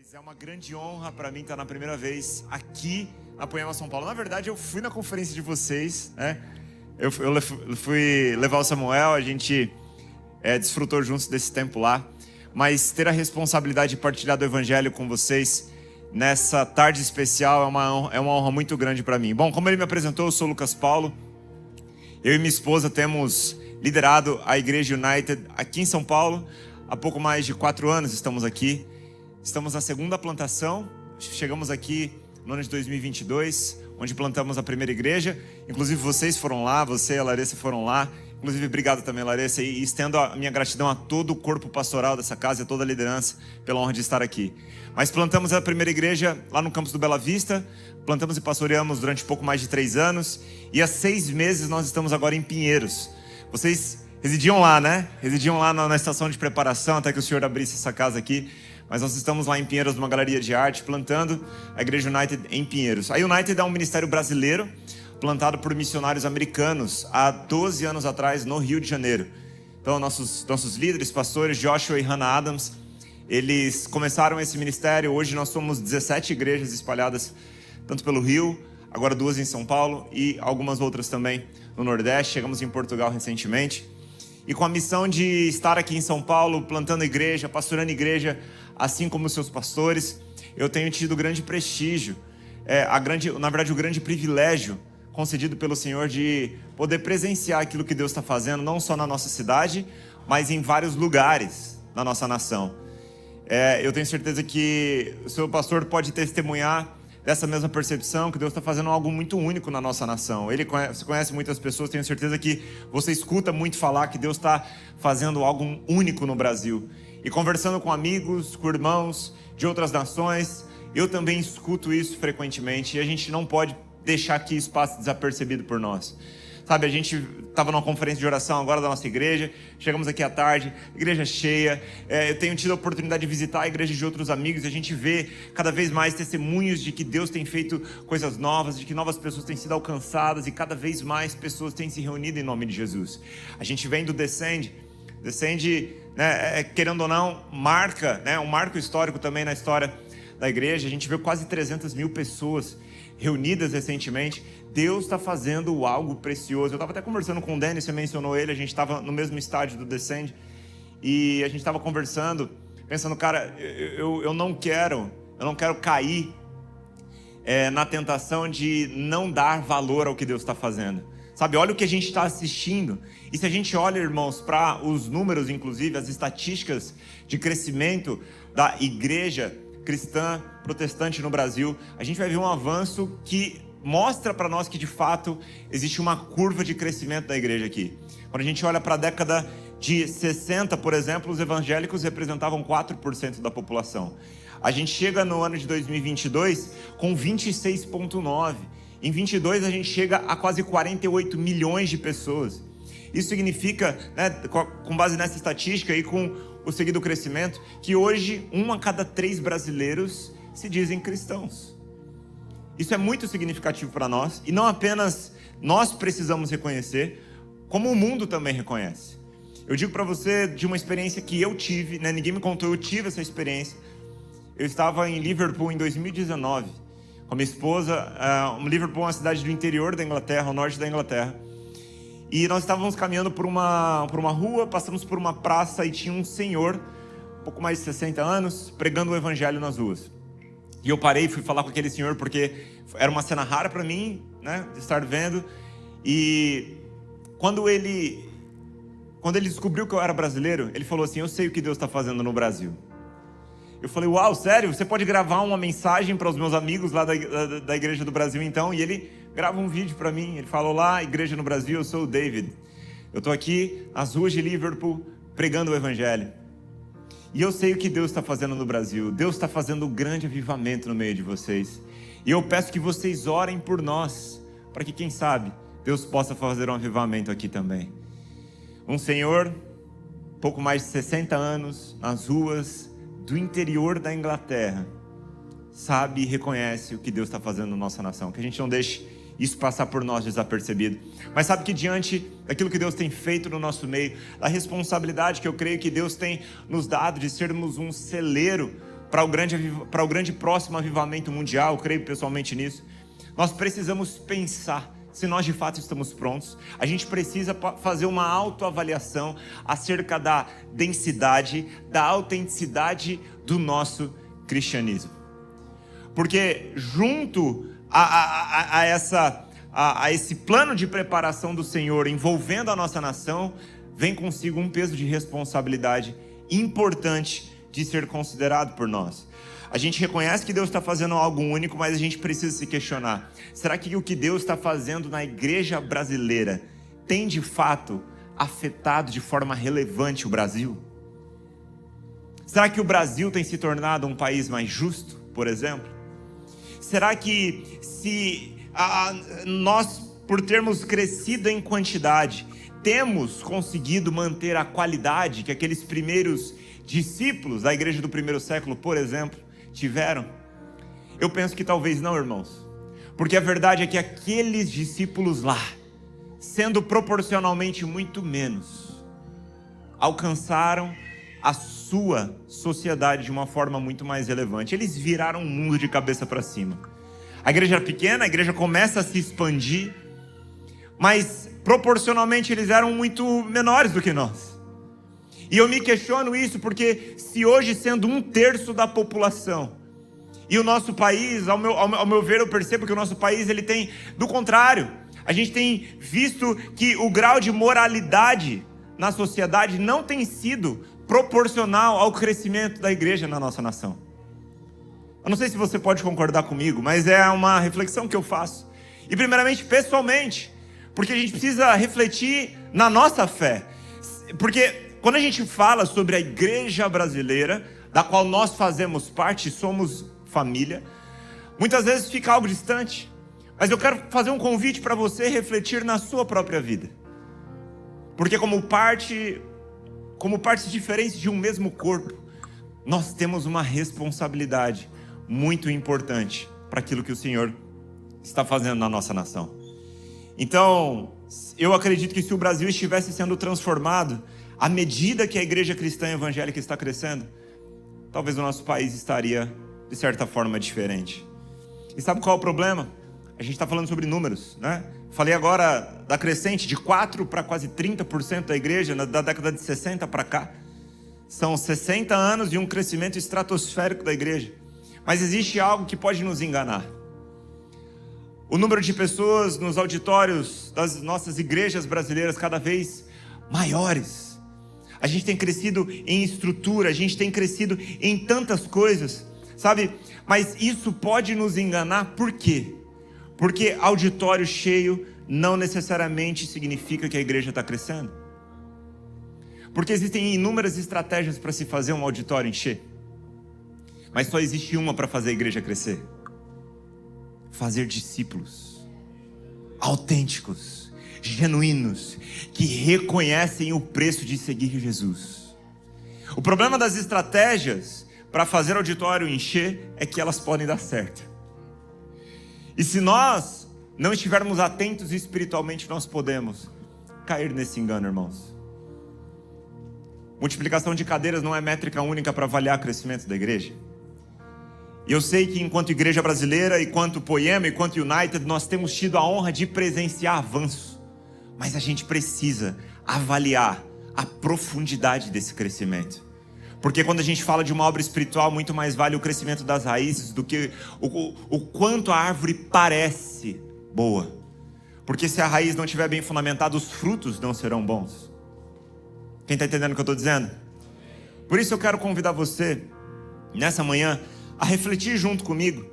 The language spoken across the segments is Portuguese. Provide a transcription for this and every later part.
Mas é uma grande honra para mim estar na primeira vez aqui na Poema São Paulo. Na verdade, eu fui na conferência de vocês, né? Eu fui levar o Samuel, a gente desfrutou juntos desse tempo lá. Mas ter a responsabilidade de partilhar do Evangelho com vocês nessa tarde especial é uma honra muito grande para mim. Bom, como ele me apresentou, eu sou o Lucas Paulo. Eu e minha esposa temos liderado a Igreja United aqui em São Paulo. Há pouco mais de 4 anos estamos aqui. Estamos na segunda plantação. Chegamos aqui no ano de 2022, onde plantamos a primeira igreja. Inclusive vocês foram lá, você e a Larissa foram lá. Inclusive, obrigado também, Larissa. E estendo a minha gratidão a todo o corpo pastoral dessa casa e a toda a liderança pela honra de estar aqui. Mas plantamos a primeira igreja lá no campus do Bela Vista. Plantamos e pastoreamos durante pouco mais de 3 anos. E há 6 meses nós estamos agora em Pinheiros. Vocês residiam lá, né? Residiam lá na estação de preparação, até que o senhor abrisse essa casa aqui. Mas nós estamos lá em Pinheiros, numa galeria de arte, plantando a Igreja United em Pinheiros. A United é um ministério brasileiro, plantado por missionários americanos há 12 anos atrás no Rio de Janeiro. Então nossos líderes, pastores Joshua e Hannah Adams, eles começaram esse ministério. Hoje nós somos 17 igrejas espalhadas tanto pelo Rio, agora 2 em São Paulo e algumas outras também no Nordeste. Chegamos em Portugal recentemente. E com a missão de estar aqui em São Paulo, plantando igreja, pastorando igreja, assim como os seus pastores, eu tenho tido grande prestígio, na verdade o grande privilégio concedido pelo Senhor de poder presenciar aquilo que Deus está fazendo, não só na nossa cidade, mas em vários lugares da nossa nação. Eu tenho certeza que o seu pastor pode testemunhar dessa mesma percepção, que Deus está fazendo algo muito único na nossa nação. Você conhece muitas pessoas, tenho certeza que você escuta muito falar que Deus está fazendo algo único no Brasil. E conversando com amigos, com irmãos de outras nações, eu também escuto isso frequentemente, e a gente não pode deixar que isso passe desapercebido por nós. Sabe, a gente estava numa conferência de oração agora da nossa igreja, chegamos aqui à tarde, igreja cheia. Eu tenho tido a oportunidade de visitar a igreja de outros amigos, e a gente vê cada vez mais testemunhos de que Deus tem feito coisas novas, de que novas pessoas têm sido alcançadas, e cada vez mais pessoas têm se reunido em nome de Jesus. A gente vem do Descend, né, querendo ou não, marca, né, um marco histórico também na história da igreja. A gente vê quase 300 mil pessoas reunidas recentemente. Deus está fazendo algo precioso. Eu estava até conversando com o Denis, você mencionou ele, a gente estava no mesmo estádio do Descend, e a gente estava conversando, pensando, cara, eu não quero cair na tentação de não dar valor ao que Deus está fazendo. Sabe, olha o que a gente está assistindo. E se a gente olha, irmãos, para os números, inclusive as estatísticas de crescimento da igreja cristã protestante no Brasil, a gente vai ver um avanço que mostra para nós que de fato existe uma curva de crescimento da igreja aqui. Quando a gente olha para a década de 60, por exemplo, os evangélicos representavam 4% da população. A gente chega no ano de 2022 com 26,9%. Em 22 a gente chega a quase 48 milhões de pessoas. Isso significa, né, com base nessa estatística e com o seguido crescimento, que hoje 1 a cada 3 brasileiros se dizem cristãos. Isso é muito significativo para nós, e não apenas nós precisamos reconhecer, como o mundo também reconhece. Eu digo para você de uma experiência que eu tive, né? Ninguém me contou, eu tive essa experiência. Eu estava em Liverpool em 2019, com a minha esposa. Liverpool é uma cidade do interior da Inglaterra, ao norte da Inglaterra. E nós estávamos caminhando por uma rua, passamos por uma praça e tinha um senhor, um pouco mais de 60 anos, pregando o evangelho nas ruas. E eu parei e fui falar com aquele senhor, porque era uma cena rara para mim, né, de estar vendo. E quando ele descobriu que eu era brasileiro, ele falou assim: eu sei o que Deus está fazendo no Brasil. Eu falei: uau, sério? Você pode gravar uma mensagem para os meus amigos lá da Igreja do Brasil então? E ele grava um vídeo para mim. Ele falou: olá, Igreja no Brasil, eu sou o David. Eu estou aqui nas ruas de Liverpool pregando o evangelho. E eu sei o que Deus está fazendo no Brasil. Deus está fazendo um grande avivamento no meio de vocês. E eu peço que vocês orem por nós, para que, quem sabe, Deus possa fazer um avivamento aqui também. Um senhor, pouco mais de 60 anos, nas ruas do interior da Inglaterra, sabe e reconhece o que Deus está fazendo na nossa nação. Que a gente não deixe isso passar por nós desapercebido. Mas sabe que diante daquilo que Deus tem feito no nosso meio, da responsabilidade que eu creio que Deus tem nos dado de sermos um celeiro para o grande próximo avivamento mundial, eu creio pessoalmente nisso, nós precisamos pensar se nós de fato estamos prontos. A gente precisa fazer uma autoavaliação acerca da densidade, da autenticidade do nosso cristianismo. Porque junto a esse plano de preparação do Senhor envolvendo a nossa nação, vem consigo um peso de responsabilidade importante de ser considerado por nós. A gente reconhece que Deus está fazendo algo único, mas a gente precisa se questionar: será que o que Deus está fazendo na igreja brasileira tem de fato afetado de forma relevante o Brasil? Será que o Brasil tem se tornado um país mais justo, por exemplo? Será que se nós, por termos crescido em quantidade, temos conseguido manter a qualidade que aqueles primeiros discípulos da igreja do primeiro século, por exemplo, tiveram? Eu penso que talvez não, irmãos. Porque a verdade é que aqueles discípulos lá, sendo proporcionalmente muito menos, alcançaram a sua sociedade de uma forma muito mais relevante. Eles viraram o mundo de cabeça para cima. A igreja era pequena, a igreja começa a se expandir, mas proporcionalmente eles eram muito menores do que nós. E eu me questiono isso porque se hoje, sendo 1/3 da população, e o nosso país, ao meu ver, eu percebo que o nosso país, ele tem, do contrário, a gente tem visto que o grau de moralidade na sociedade não tem sido proporcional ao crescimento da igreja na nossa nação. Eu não sei se você pode concordar comigo, mas é uma reflexão que eu faço. E primeiramente, pessoalmente, porque a gente precisa refletir na nossa fé. Porque quando a gente fala sobre a igreja brasileira, da qual nós fazemos parte, somos família, muitas vezes fica algo distante. Mas eu quero fazer um convite para você refletir na sua própria vida. Porque como partes diferentes de um mesmo corpo, nós temos uma responsabilidade muito importante para aquilo que o Senhor está fazendo na nossa nação. Então, eu acredito que se o Brasil estivesse sendo transformado à medida que a igreja cristã evangélica está crescendo, talvez o nosso país estaria, de certa forma, diferente. E sabe qual é o problema? A gente está falando sobre números, né? Falei agora da crescente de 4% para quase 30% da igreja, da década de 60 para cá. São 60 anos de um crescimento estratosférico da igreja. Mas existe algo que pode nos enganar. O número de pessoas nos auditórios das nossas igrejas brasileiras cada vez maiores. A gente tem crescido em estrutura, a gente tem crescido em tantas coisas, sabe? Mas isso pode nos enganar, por quê? Porque auditório cheio não necessariamente significa que a igreja está crescendo. Porque existem inúmeras estratégias para se fazer um auditório encher. Mas só existe uma para fazer a igreja crescer: fazer discípulos autênticos, genuínos, que reconhecem o preço de seguir Jesus. O problema das estratégias para fazer o auditório encher é que elas podem dar certo. E se nós não estivermos atentos espiritualmente, nós podemos cair nesse engano, irmãos. Multiplicação de cadeiras não é métrica única para avaliar o crescimento da igreja. E eu sei que enquanto igreja brasileira, enquanto Poema, enquanto United, nós temos tido a honra de presenciar avanço. Mas a gente precisa avaliar a profundidade desse crescimento. Porque quando a gente fala de uma obra espiritual, muito mais vale o crescimento das raízes do que o quanto a árvore parece boa. Porque se a raiz não estiver bem fundamentada, os frutos não serão bons. Quem está entendendo o que eu estou dizendo? Por isso eu quero convidar você, nessa manhã, a refletir junto comigo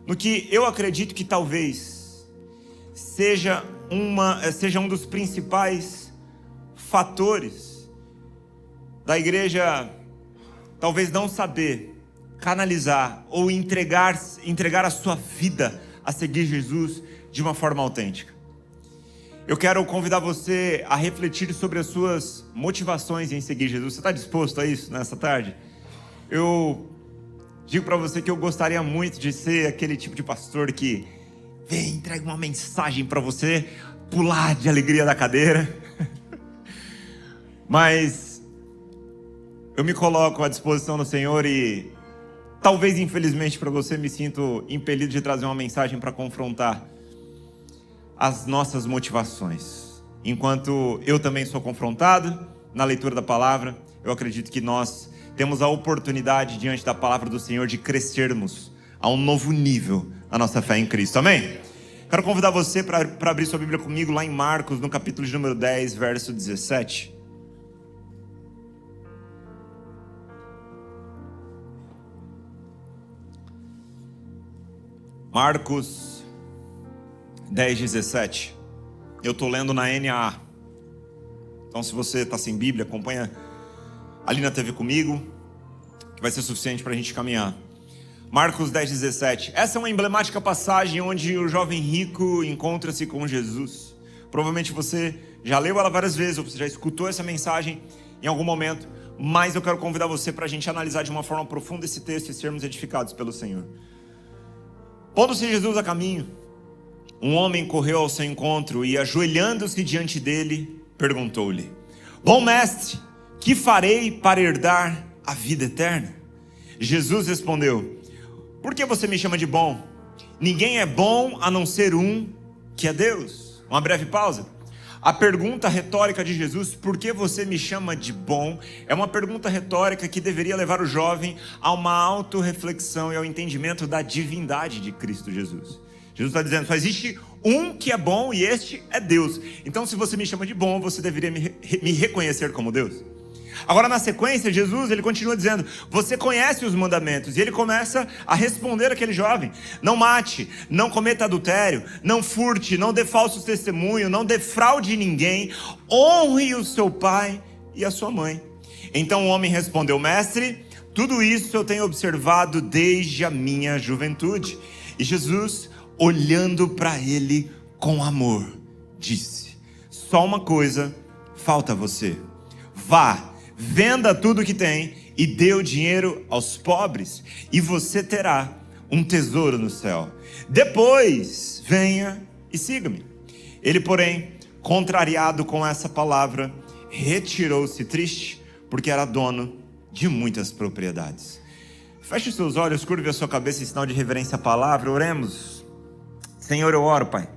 no que eu acredito que talvez seja um dos principais fatores da igreja talvez não saber canalizar ou entregar a sua vida a seguir Jesus de uma forma autêntica. Eu quero convidar você a refletir sobre as suas motivações em seguir Jesus. Você está disposto a isso nessa tarde? Eu digo para você que eu gostaria muito de ser aquele tipo de pastor que vem, entrega uma mensagem para você pular de alegria da cadeira. Mas eu me coloco à disposição do Senhor e talvez infelizmente para você, me sinto impelido de trazer uma mensagem para confrontar as nossas motivações. Enquanto eu também sou confrontado na leitura da palavra, eu acredito que nós temos a oportunidade diante da palavra do Senhor de crescermos a um novo nível a nossa fé em Cristo, amém? Quero convidar você para abrir sua Bíblia comigo lá em Marcos, no capítulo de número 10, verso 17. Marcos 10, 17. Eu estou lendo na NAA. Então, se você está sem Bíblia, acompanha ali na TV comigo, que vai ser suficiente para a gente caminhar. Marcos 10, 17. Essa é uma emblemática passagem onde o jovem rico encontra-se com Jesus. Provavelmente você já leu ela várias vezes, ou você já escutou essa mensagem em algum momento, mas eu quero convidar você para a gente analisar de uma forma profunda esse texto e sermos edificados pelo Senhor. Pondo-se Jesus a caminho, um homem correu ao seu encontro e, ajoelhando-se diante dele, perguntou-lhe: Bom mestre, que farei para herdar a vida eterna? Jesus respondeu: Por que você me chama de bom? Ninguém é bom a não ser um, que é Deus. Uma breve pausa. A pergunta retórica de Jesus, por que você me chama de bom, é uma pergunta retórica que deveria levar o jovem a uma autorreflexão e ao entendimento da divindade de Cristo Jesus. Jesus está dizendo, só existe um que é bom e este é Deus. Então, se você me chama de bom, você deveria me reconhecer como Deus. Agora, na sequência, Jesus, ele continua dizendo, você conhece os mandamentos. E ele começa a responder aquele jovem: não mate, não cometa adultério, não furte, não dê falsos testemunhos, não defraude ninguém, honre o seu pai e a sua mãe. Então o homem respondeu: mestre, tudo isso eu tenho observado desde a minha juventude. E Jesus, olhando para ele com amor, disse: só uma coisa falta a você. Vá, venda tudo que tem e dê o dinheiro aos pobres, e você terá um tesouro no céu. Depois venha e siga-me. Ele, porém, contrariado com essa palavra, retirou-se triste, porque era dono de muitas propriedades. Feche os seus olhos, curve a sua cabeça em sinal de reverência à palavra. Oremos. Senhor, eu oro, Pai,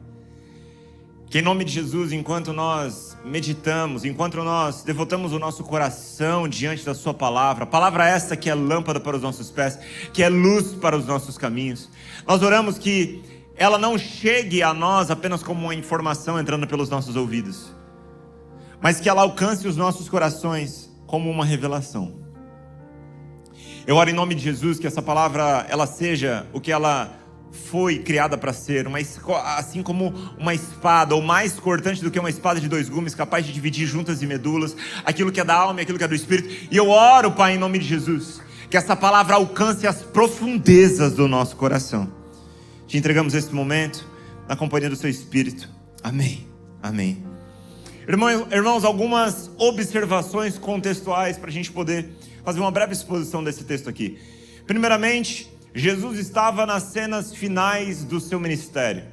que em nome de Jesus, enquanto nós meditamos, enquanto nós devotamos o nosso coração diante da sua palavra, a palavra esta que é lâmpada para os nossos pés, que é luz para os nossos caminhos, nós oramos que ela não chegue a nós apenas como uma informação entrando pelos nossos ouvidos, mas que ela alcance os nossos corações como uma revelação. Eu oro em nome de Jesus que essa palavra, ela seja o que ela foi criada para ser, assim como uma espada, ou mais cortante do que uma espada de dois gumes, capaz de dividir juntas e medulas, aquilo que é da alma e aquilo que é do espírito. E eu oro, Pai, em nome de Jesus, que essa palavra alcance as profundezas do nosso coração. Te entregamos este momento na companhia do seu Espírito. Amém, amém. Irmãos, algumas observações contextuais para a gente poder fazer uma breve exposição desse texto aqui. Primeiramente, Jesus estava nas cenas finais do seu ministério.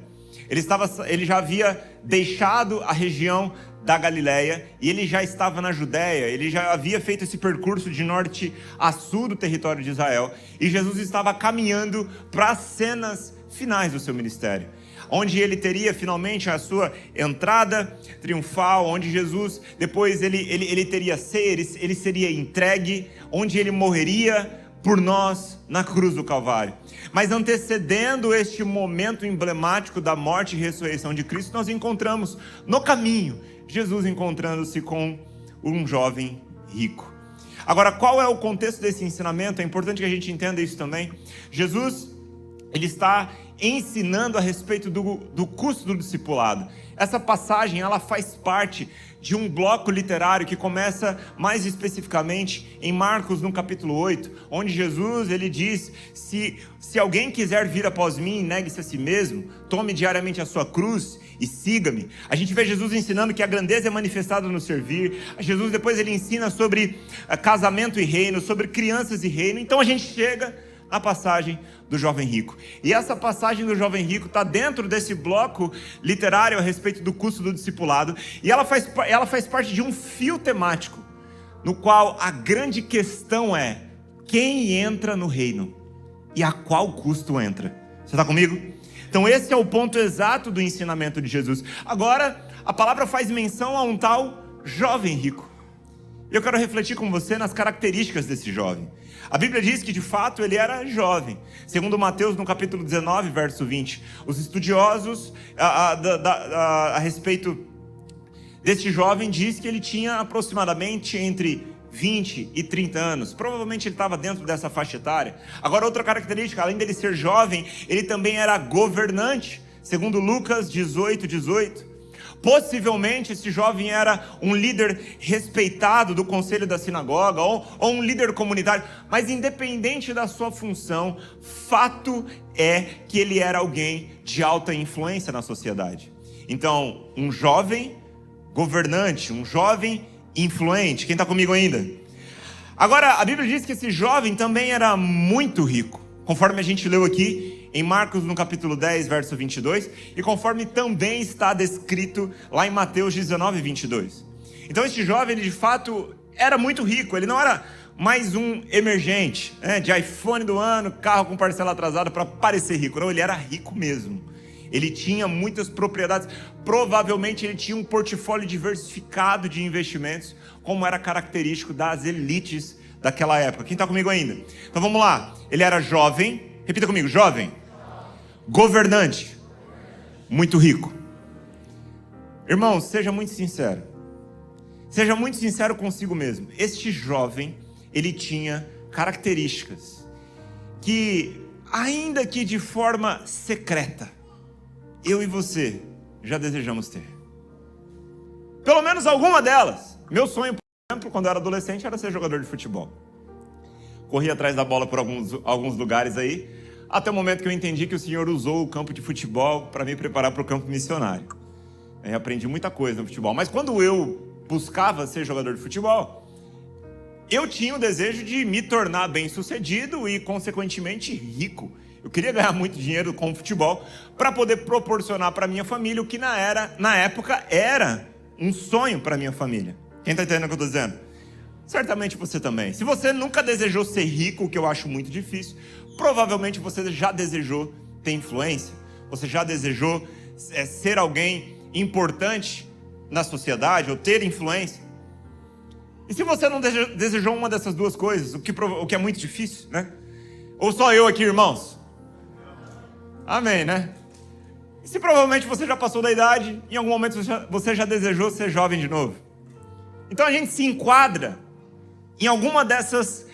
Ele já havia deixado a região da Galileia e ele já estava na Judéia. Ele já havia feito esse percurso de norte a sul do território de Israel. E Jesus estava caminhando para as cenas finais do seu ministério, onde ele teria finalmente a sua entrada triunfal, onde Jesus, depois ele teria ceia, ele seria entregue, onde ele morreria por nós na cruz do Calvário. Mas antecedendo este momento emblemático da morte e ressurreição de Cristo, nós encontramos no caminho Jesus encontrando-se com um jovem rico. Agora, qual é o contexto desse ensinamento? É importante que a gente entenda isso também. Jesus, ele está ensinando a respeito do custo do discipulado. Essa passagem, ela faz parte de um bloco literário que começa mais especificamente em Marcos, no capítulo 8, onde Jesus, ele diz, se alguém quiser vir após mim, negue-se a si mesmo, tome diariamente a sua cruz e siga-me. A gente vê Jesus ensinando que a grandeza é manifestada no servir. Jesus depois ele ensina sobre casamento e reino, sobre crianças e reino. Então a gente chega na passagem do jovem rico. E essa passagem do jovem rico está dentro desse bloco literário a respeito do custo do discipulado. E ela faz parte de um fio temático, no qual a grande questão é: quem entra no reino? e a qual custo entra. Você está comigo? Então esse é o ponto exato do ensinamento de Jesus. Agora, a palavra faz menção a um tal jovem rico. Eu quero refletir com você nas características desse jovem. A Bíblia diz que de fato ele era jovem. Segundo Mateus, no capítulo 19, verso 20, os estudiosos a respeito deste jovem diz que ele tinha aproximadamente entre 20 e 30 anos. Provavelmente ele estava dentro dessa faixa etária. Agora, outra característica, além dele ser jovem, ele também era governante. Segundo Lucas 18. Possivelmente esse jovem era um líder respeitado do conselho da sinagoga ou um líder comunitário, mas independente da sua função, fato é que ele era alguém de alta influência na sociedade. Então, um jovem governante, um jovem influente. Quem está comigo ainda? Agora, a Bíblia diz que esse jovem também era muito rico, conforme a gente leu aqui em Marcos, no capítulo 10, verso 22, e conforme também está descrito lá em Mateus 19, 22. Então este jovem, ele de fato era muito rico. Ele não era mais um emergente, de iPhone do ano, carro com parcela atrasada para parecer rico. Não, ele era rico mesmo. Ele tinha muitas propriedades. Provavelmente ele tinha um portfólio diversificado de investimentos, como era característico das elites daquela época. Quem está comigo ainda? Então vamos lá. Ele era jovem. Repita comigo, jovem. Governante, muito rico. Irmão, seja muito sincero. Seja muito sincero consigo mesmo. Este jovem, ele tinha características que, ainda que de forma secreta, eu e você já desejamos ter. Pelo menos alguma delas. Meu sonho, por exemplo, quando eu era adolescente, era ser jogador de futebol. Corri atrás da bola por alguns lugares aí, até o momento que eu entendi que o Senhor usou o campo de futebol para me preparar para o campo missionário. Eu aprendi muita coisa no futebol, mas quando eu buscava ser jogador de futebol, eu tinha o desejo de me tornar bem-sucedido e, consequentemente, rico. Eu queria ganhar muito dinheiro com o futebol para poder proporcionar para minha família o que na época era um sonho para minha família. Quem está entendendo o que eu estou dizendo? Certamente você também. Se você nunca desejou ser rico, o que eu acho muito difícil, provavelmente você já desejou ter influência. Você já desejou ser alguém importante na sociedade ou ter influência. E se você não desejou uma dessas duas coisas, o que é muito difícil, né? Ou só eu aqui, irmãos? Amém, né? E se provavelmente você já passou da idade, em algum momento você já desejou ser jovem de novo. Então a gente se enquadra em alguma dessas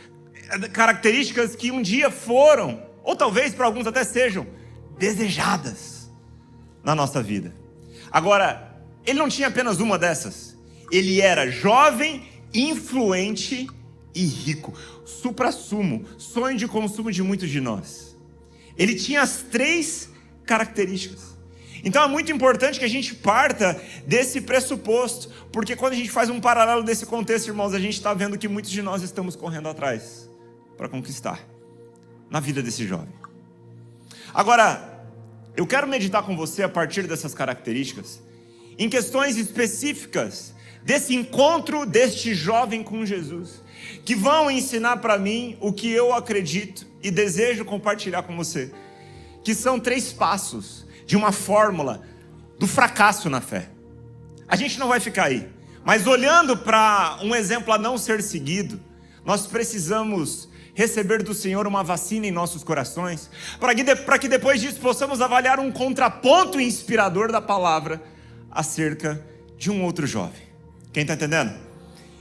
características que um dia foram, ou talvez para alguns até sejam, desejadas na nossa vida. Agora, ele não tinha apenas uma dessas. Ele era jovem, influente e rico. Suprassumo, sonho de consumo de muitos de nós. Ele tinha as três características. Então é muito importante que a gente parta desse pressuposto, porque quando a gente faz um paralelo desse contexto, irmãos, a gente está vendo que muitos de nós estamos correndo atrás para conquistar na vida desse jovem. Agora, eu quero meditar com você a partir dessas características, em questões específicas desse encontro deste jovem com Jesus, que vão ensinar para mim o que eu acredito e desejo compartilhar com você, que são 3 passos de uma fórmula do fracasso na fé. A gente não vai ficar aí, mas olhando para um exemplo a não ser seguido, nós precisamos receber do Senhor uma vacina em nossos corações, para que depois disso possamos avaliar um contraponto inspirador da palavra acerca de um outro jovem. Quem está entendendo?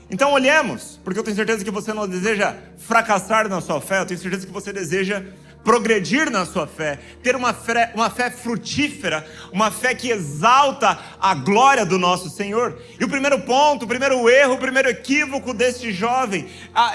Então olhemos, porque eu tenho certeza que você não deseja fracassar na sua fé, eu tenho certeza que você deseja progredir na sua fé, ter uma fé frutífera, uma fé que exalta a glória do nosso Senhor. E o primeiro ponto, o primeiro erro, o primeiro equívoco deste jovem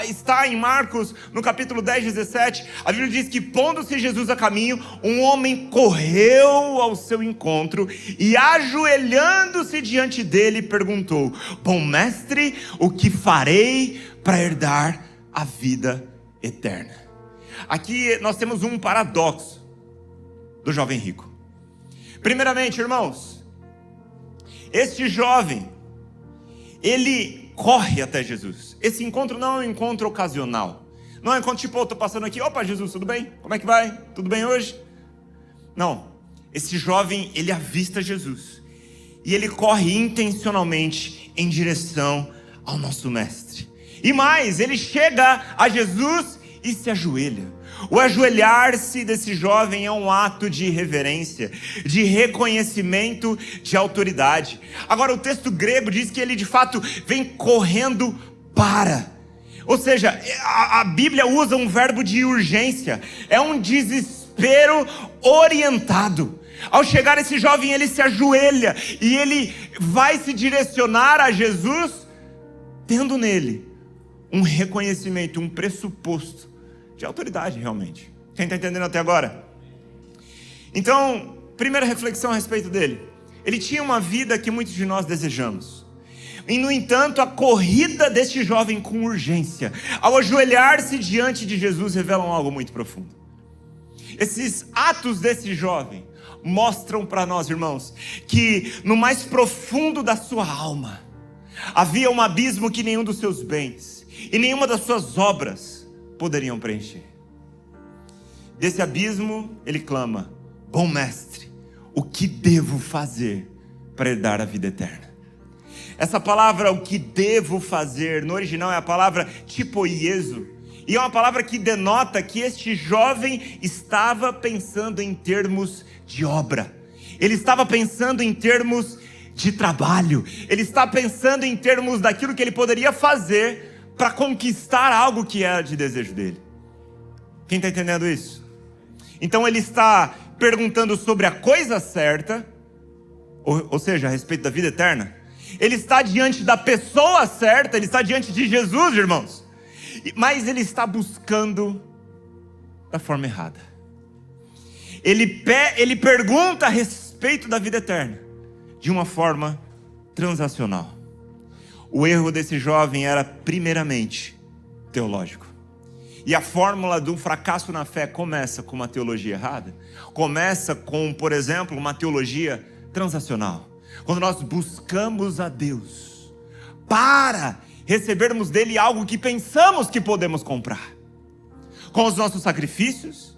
está em Marcos, no capítulo 10, 17. A Bíblia diz que, pondo-se Jesus a caminho, um homem correu ao seu encontro e, ajoelhando-se diante dele, perguntou: bom mestre, o que farei para herdar a vida eterna? Aqui nós temos um paradoxo do jovem rico. Primeiramente, irmãos, este jovem, ele corre até Jesus. Esse encontro não é um encontro ocasional. Não é enquanto tipo, eu tô passando aqui, opa, Jesus, tudo bem? Como é que vai? Tudo bem hoje? Não, esse jovem, ele avista Jesus. E ele corre intencionalmente em direção ao nosso mestre. E mais, ele chega a Jesus e se ajoelha. O ajoelhar-se desse jovem é um ato de reverência, de reconhecimento de autoridade. Agora o texto grego diz que ele de fato vem correndo para. Ou seja, a Bíblia usa um verbo de urgência. É um desespero orientado. Ao chegar esse jovem, ele se ajoelha e ele vai se direcionar a Jesus, tendo nele um reconhecimento, um pressuposto de autoridade realmente. Quem está entendendo até agora? Então, primeira reflexão a respeito dele. Ele tinha uma vida que muitos de nós desejamos. E no entanto, a corrida deste jovem com urgência, ao ajoelhar-se diante de Jesus, revelam algo muito profundo. Esses atos desse jovem mostram para nós, irmãos, que no mais profundo da sua alma havia um abismo que nenhum dos seus bens e nenhuma das suas obras poderiam preencher. Desse abismo ele clama: bom mestre, o que devo fazer para herdar a vida eterna? Essa palavra, o que devo fazer, no original é a palavra tipoieso, e é uma palavra que denota que este jovem estava pensando em termos de obra. Ele estava pensando em termos de trabalho. Ele está pensando em termos daquilo que ele poderia fazer para conquistar algo que era de desejo dele. Quem está entendendo isso? Então ele está perguntando sobre a coisa certa, ou seja, a respeito da vida eterna. Ele está diante da pessoa certa, ele está diante de Jesus, irmãos. Mas ele está buscando da forma errada. Ele pergunta a respeito da vida eterna de uma forma transacional. O erro desse jovem era primeiramente teológico. E a fórmula do fracasso na fé começa com uma teologia errada. Começa com, por exemplo, uma teologia transacional. Quando nós buscamos a Deus para recebermos dele algo que pensamos que podemos comprar, com os nossos sacrifícios,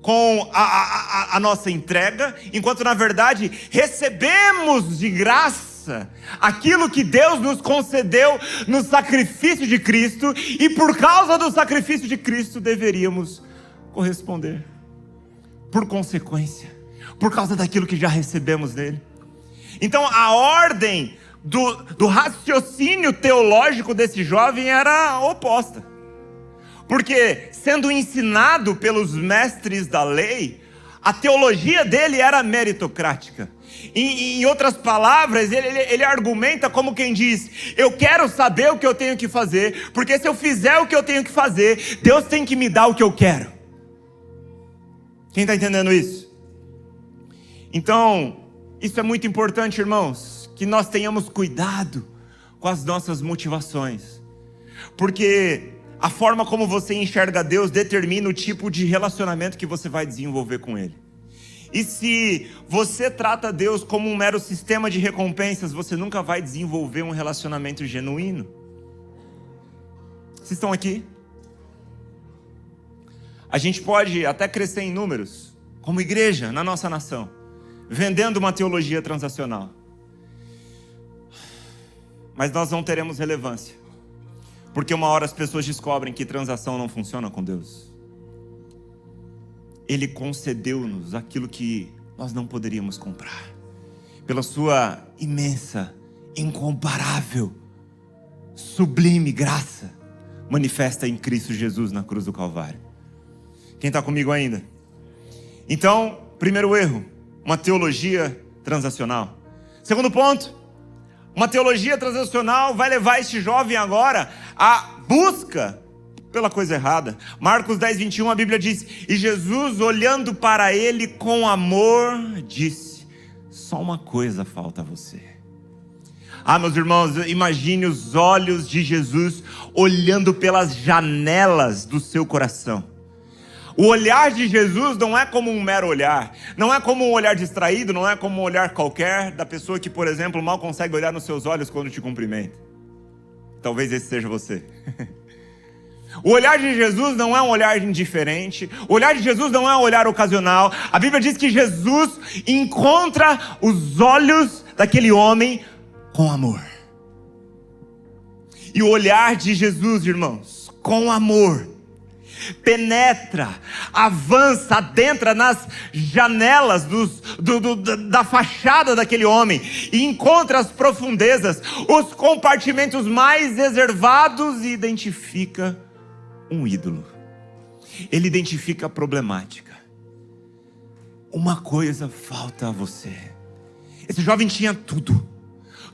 com a nossa entrega, enquanto na verdade recebemos de graça aquilo que Deus nos concedeu no sacrifício de Cristo, e por causa do sacrifício de Cristo deveríamos corresponder por consequência, por causa daquilo que já recebemos dele. Então a ordem do raciocínio teológico desse jovem era oposta. Porque sendo ensinado pelos mestres da lei, a teologia dele era meritocrática. Em outras palavras, ele argumenta como quem diz: eu quero saber o que eu tenho que fazer, porque se eu fizer o que eu tenho que fazer, Deus tem que me dar o que eu quero. Quem está entendendo isso? Então, isso é muito importante, irmãos, que nós tenhamos cuidado com as nossas motivações, porque a forma como você enxerga Deus determina o tipo de relacionamento que você vai desenvolver com Ele. E se você trata Deus como um mero sistema de recompensas, você nunca vai desenvolver um relacionamento genuíno. Vocês estão aqui? A gente pode até crescer em números, como igreja, na nossa nação, vendendo uma teologia transacional, mas nós não teremos relevância, porque uma hora as pessoas descobrem que transação não funciona com Deus. Ele concedeu-nos aquilo que nós não poderíamos comprar, pela sua imensa, incomparável, sublime graça, manifesta em Cristo Jesus na cruz do Calvário. Quem está comigo ainda? Então, primeiro erro, uma teologia transacional. Segundo ponto, uma teologia transacional vai levar este jovem agora à busca pela coisa errada. Marcos 10:21, a Bíblia diz: e Jesus, olhando para ele com amor, disse: só uma coisa falta a você. Meus irmãos, imagine os olhos de Jesus olhando pelas janelas do seu coração. O olhar de Jesus não é como um mero olhar, não é como um olhar distraído, não é como um olhar qualquer da pessoa que, por exemplo, mal consegue olhar nos seus olhos quando te cumprimenta. Talvez esse seja você. O olhar de Jesus não é um olhar indiferente. O olhar de Jesus não é um olhar ocasional. A Bíblia diz que Jesus encontra os olhos daquele homem com amor. E o olhar de Jesus, irmãos, com amor, penetra, avança, adentra nas janelas da fachada daquele homem e encontra as profundezas, os compartimentos mais reservados e identifica um ídolo. Ele identifica a problemática. Uma coisa falta a você. Esse jovem tinha tudo.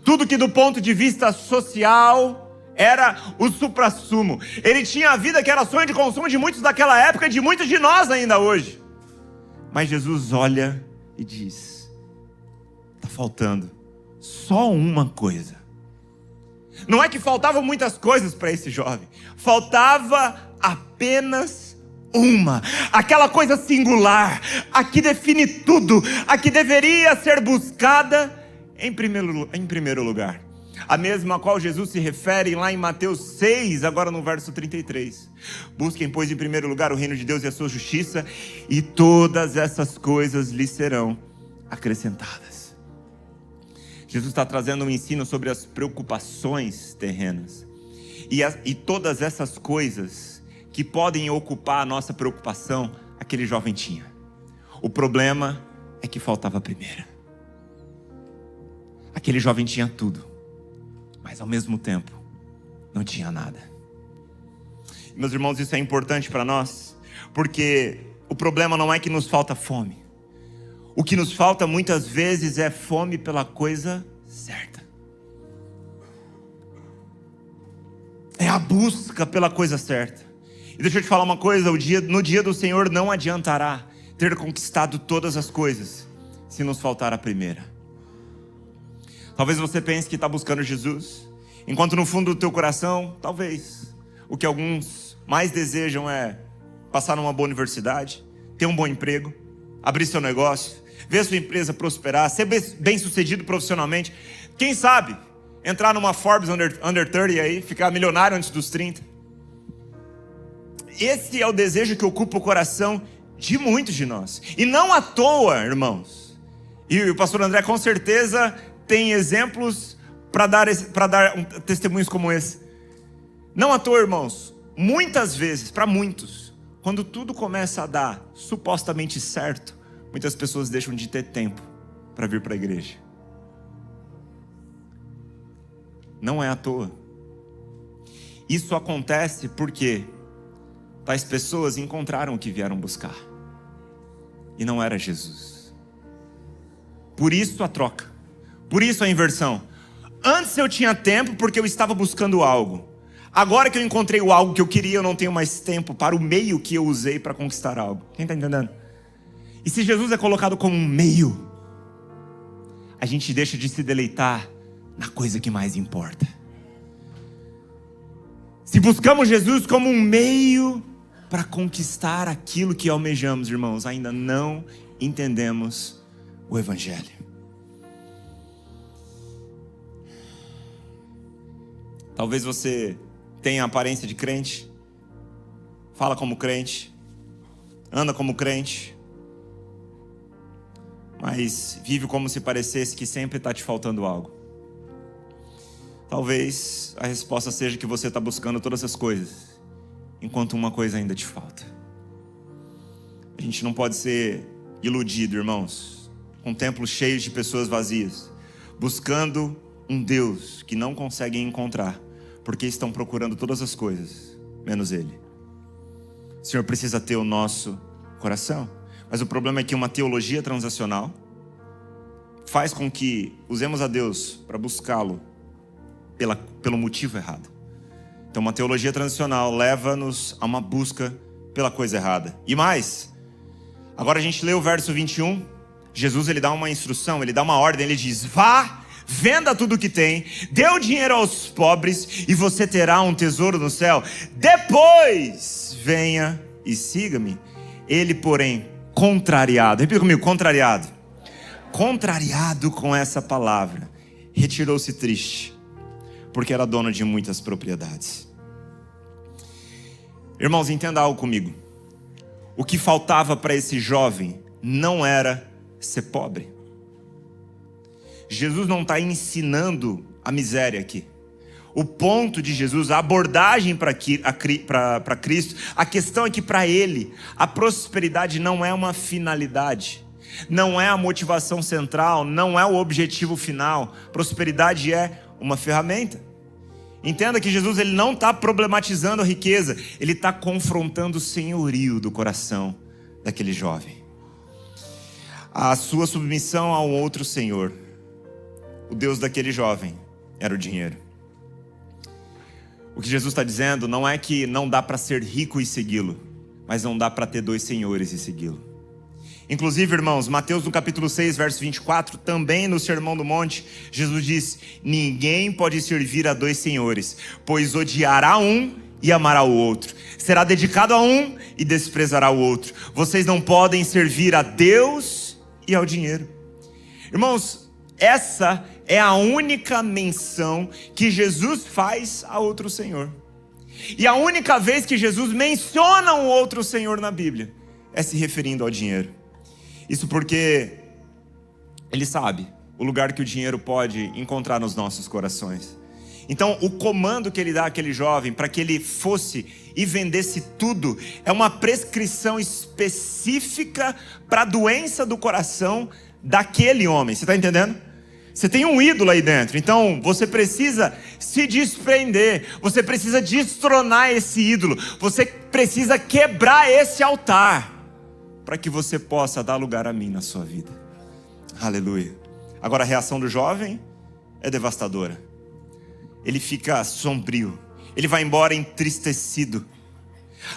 Tudo que do ponto de vista social era o suprassumo. Ele tinha a vida que era sonho de consumo de muitos daquela época e de muitos de nós ainda hoje. Mas Jesus olha e diz: está faltando só uma coisa. Não é que faltavam muitas coisas para esse jovem. Faltava apenas uma. Aquela coisa singular, a que define tudo, a que deveria ser buscada em primeiro lugar. A mesma a qual Jesus se refere lá em Mateus 6, agora no verso 33. Busquem, pois, em primeiro lugar o reino de Deus e a sua justiça, e todas essas coisas lhes serão acrescentadas. Jesus está trazendo um ensino sobre as preocupações terrenas. E todas essas coisas que podem ocupar a nossa preocupação, aquele jovem tinha. O problema é que faltava a primeira. Aquele jovem tinha tudo, mas ao mesmo tempo não tinha nada. Meus irmãos, isso é importante para nós, porque o problema não é que nos falta fome. O que nos falta muitas vezes é fome pela coisa certa. É a busca pela coisa certa. E deixa eu te falar uma coisa, no dia do Senhor não adiantará ter conquistado todas as coisas se nos faltar a primeira. Talvez você pense que está buscando Jesus, enquanto no fundo do teu coração, talvez, o que alguns mais desejam é passar numa boa universidade, ter um bom emprego, abrir seu negócio, ver sua empresa prosperar, ser bem sucedido profissionalmente. Quem sabe, entrar numa Forbes Under 30 aí, ficar milionário antes dos 30. Esse é o desejo que ocupa o coração de muitos de nós. E não à toa, irmãos. E o pastor André com certeza tem exemplos para dar testemunhos como esse. Não à toa, irmãos. Muitas vezes, para muitos, quando tudo começa a dar supostamente certo, muitas pessoas deixam de ter tempo para vir para a igreja. Não é à toa. Isso acontece porque tais pessoas encontraram o que vieram buscar, e não era Jesus. Por isso a troca, por isso a inversão. Antes eu tinha tempo porque eu estava buscando algo. Agora que eu encontrei o algo que eu queria, eu não tenho mais tempo para o meio que eu usei para conquistar algo. Quem está entendendo? E se Jesus é colocado como um meio, a gente deixa de se deleitar na coisa que mais importa. Se buscamos Jesus como um meio para conquistar aquilo que almejamos, irmãos, ainda não entendemos o Evangelho. Talvez você tenha a aparência de crente, fala como crente, anda como crente, mas vive como se parecesse que sempre está te faltando algo. Talvez a resposta seja que você está buscando todas essas coisas, enquanto uma coisa ainda te falta. A gente não pode ser iludido, irmãos, com templos cheios de pessoas vazias, buscando um Deus que não conseguem encontrar, porque estão procurando todas as coisas, menos Ele. O Senhor precisa ter o nosso coração. Mas o problema é que uma teologia transacional faz com que usemos a Deus para buscá-lo pelo motivo errado. Então uma teologia transacional leva-nos a uma busca pela coisa errada. E mais, agora a gente lê o verso 21, Jesus ele dá uma instrução, ele dá uma ordem, ele diz: vá, venda tudo que tem, dê o dinheiro aos pobres e você terá um tesouro no céu. Depois venha e siga-me. Ele, porém, contrariado, repita comigo, contrariado com essa palavra, retirou-se triste, porque era dono de muitas propriedades. Irmãos, entenda algo comigo. O que faltava para esse jovem não era ser pobre. Jesus não está ensinando a miséria aqui. O ponto de Jesus, a abordagem para Cristo, a questão é que para Ele, a prosperidade não é uma finalidade, não é a motivação central, não é o objetivo final. Prosperidade é uma ferramenta. Entenda que Jesus ele não está problematizando a riqueza, ele está confrontando o senhorio do coração daquele jovem. A sua submissão a um outro senhor. O Deus daquele jovem era o dinheiro. O que Jesus está dizendo não é que não dá para ser rico e segui-lo, mas não dá para ter dois senhores e segui-lo. Inclusive, irmãos, Mateus no capítulo 6, verso 24, também no Sermão do Monte, Jesus diz: ninguém pode servir a dois senhores, pois odiará um e amará o outro, será dedicado a um e desprezará o outro. Vocês não podem servir a Deus e ao dinheiro. Irmãos, essa é a única menção que Jesus faz a outro senhor. E a única vez que Jesus menciona um outro senhor na Bíblia é se referindo ao dinheiro. Isso porque ele sabe o lugar que o dinheiro pode encontrar nos nossos corações. Então o comando que ele dá àquele jovem para que ele fosse e vendesse tudo é uma prescrição específica para a doença do coração daquele homem. Você está entendendo? Você tem um ídolo aí dentro, então você precisa se desprender, você precisa destronar esse ídolo, você precisa quebrar esse altar, para que você possa dar lugar a mim na sua vida. Aleluia. Agora a reação do jovem é devastadora. Ele fica sombrio, ele vai embora entristecido.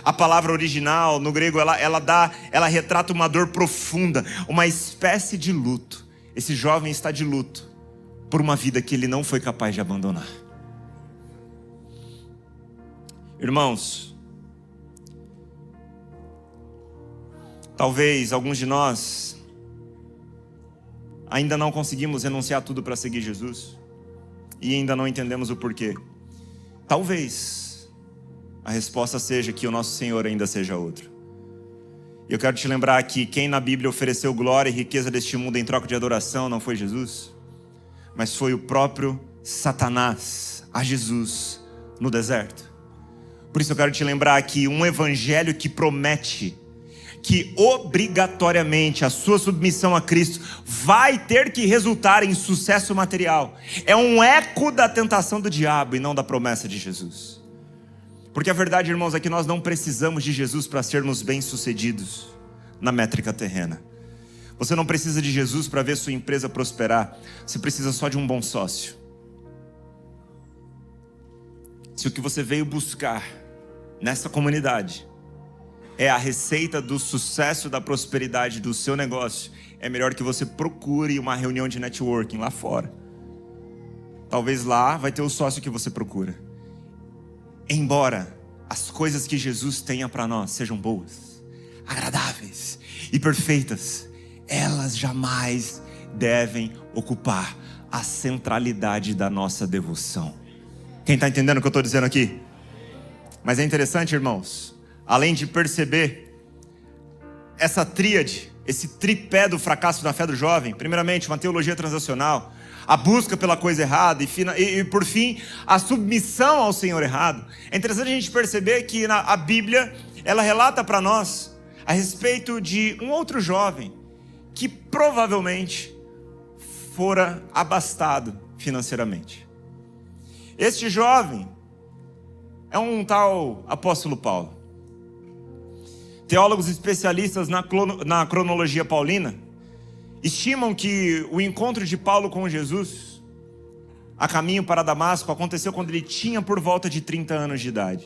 A palavra original no grego ela retrata uma dor profunda, uma espécie de luto. Esse jovem está de luto por uma vida que ele não foi capaz de abandonar. Irmãos, talvez alguns de nós ainda não conseguimos renunciar tudo para seguir Jesus e ainda não entendemos o porquê. Talvez a resposta seja que o nosso Senhor ainda seja outro. E eu quero te lembrar que quem na Bíblia ofereceu glória e riqueza deste mundo em troca de adoração não foi Jesus, mas foi o próprio Satanás a Jesus no deserto. Por isso eu quero te lembrar que um evangelho que promete que obrigatoriamente a sua submissão a Cristo vai ter que resultar em sucesso material é um eco da tentação do diabo e não da promessa de Jesus. Porque a verdade, irmãos, é que nós não precisamos de Jesus para sermos bem-sucedidos na métrica terrena. Você não precisa de Jesus para ver sua empresa prosperar. Você precisa só de um bom sócio. Se o que você veio buscar nessa comunidade é a receita do sucesso, da prosperidade do seu negócio, é melhor que você procure uma reunião de networking lá fora. Talvez lá vai ter o sócio que você procura. Embora as coisas que Jesus tenha para nós sejam boas, agradáveis e perfeitas, elas jamais devem ocupar a centralidade da nossa devoção. Quem está entendendo o que eu estou dizendo aqui? Mas é interessante, irmãos, além de perceber essa tríade, esse tripé do fracasso na fé do jovem, primeiramente uma teologia transacional, a busca pela coisa errada e por fim, a submissão ao Senhor errado. É interessante a gente perceber que a Bíblia, ela relata para nós a respeito de um outro jovem que provavelmente fora abastado financeiramente. Este jovem é um tal apóstolo Paulo. Teólogos especialistas na cronologia paulina estimam que o encontro de Paulo com Jesus a caminho para Damasco aconteceu quando ele tinha por volta de 30 anos de idade.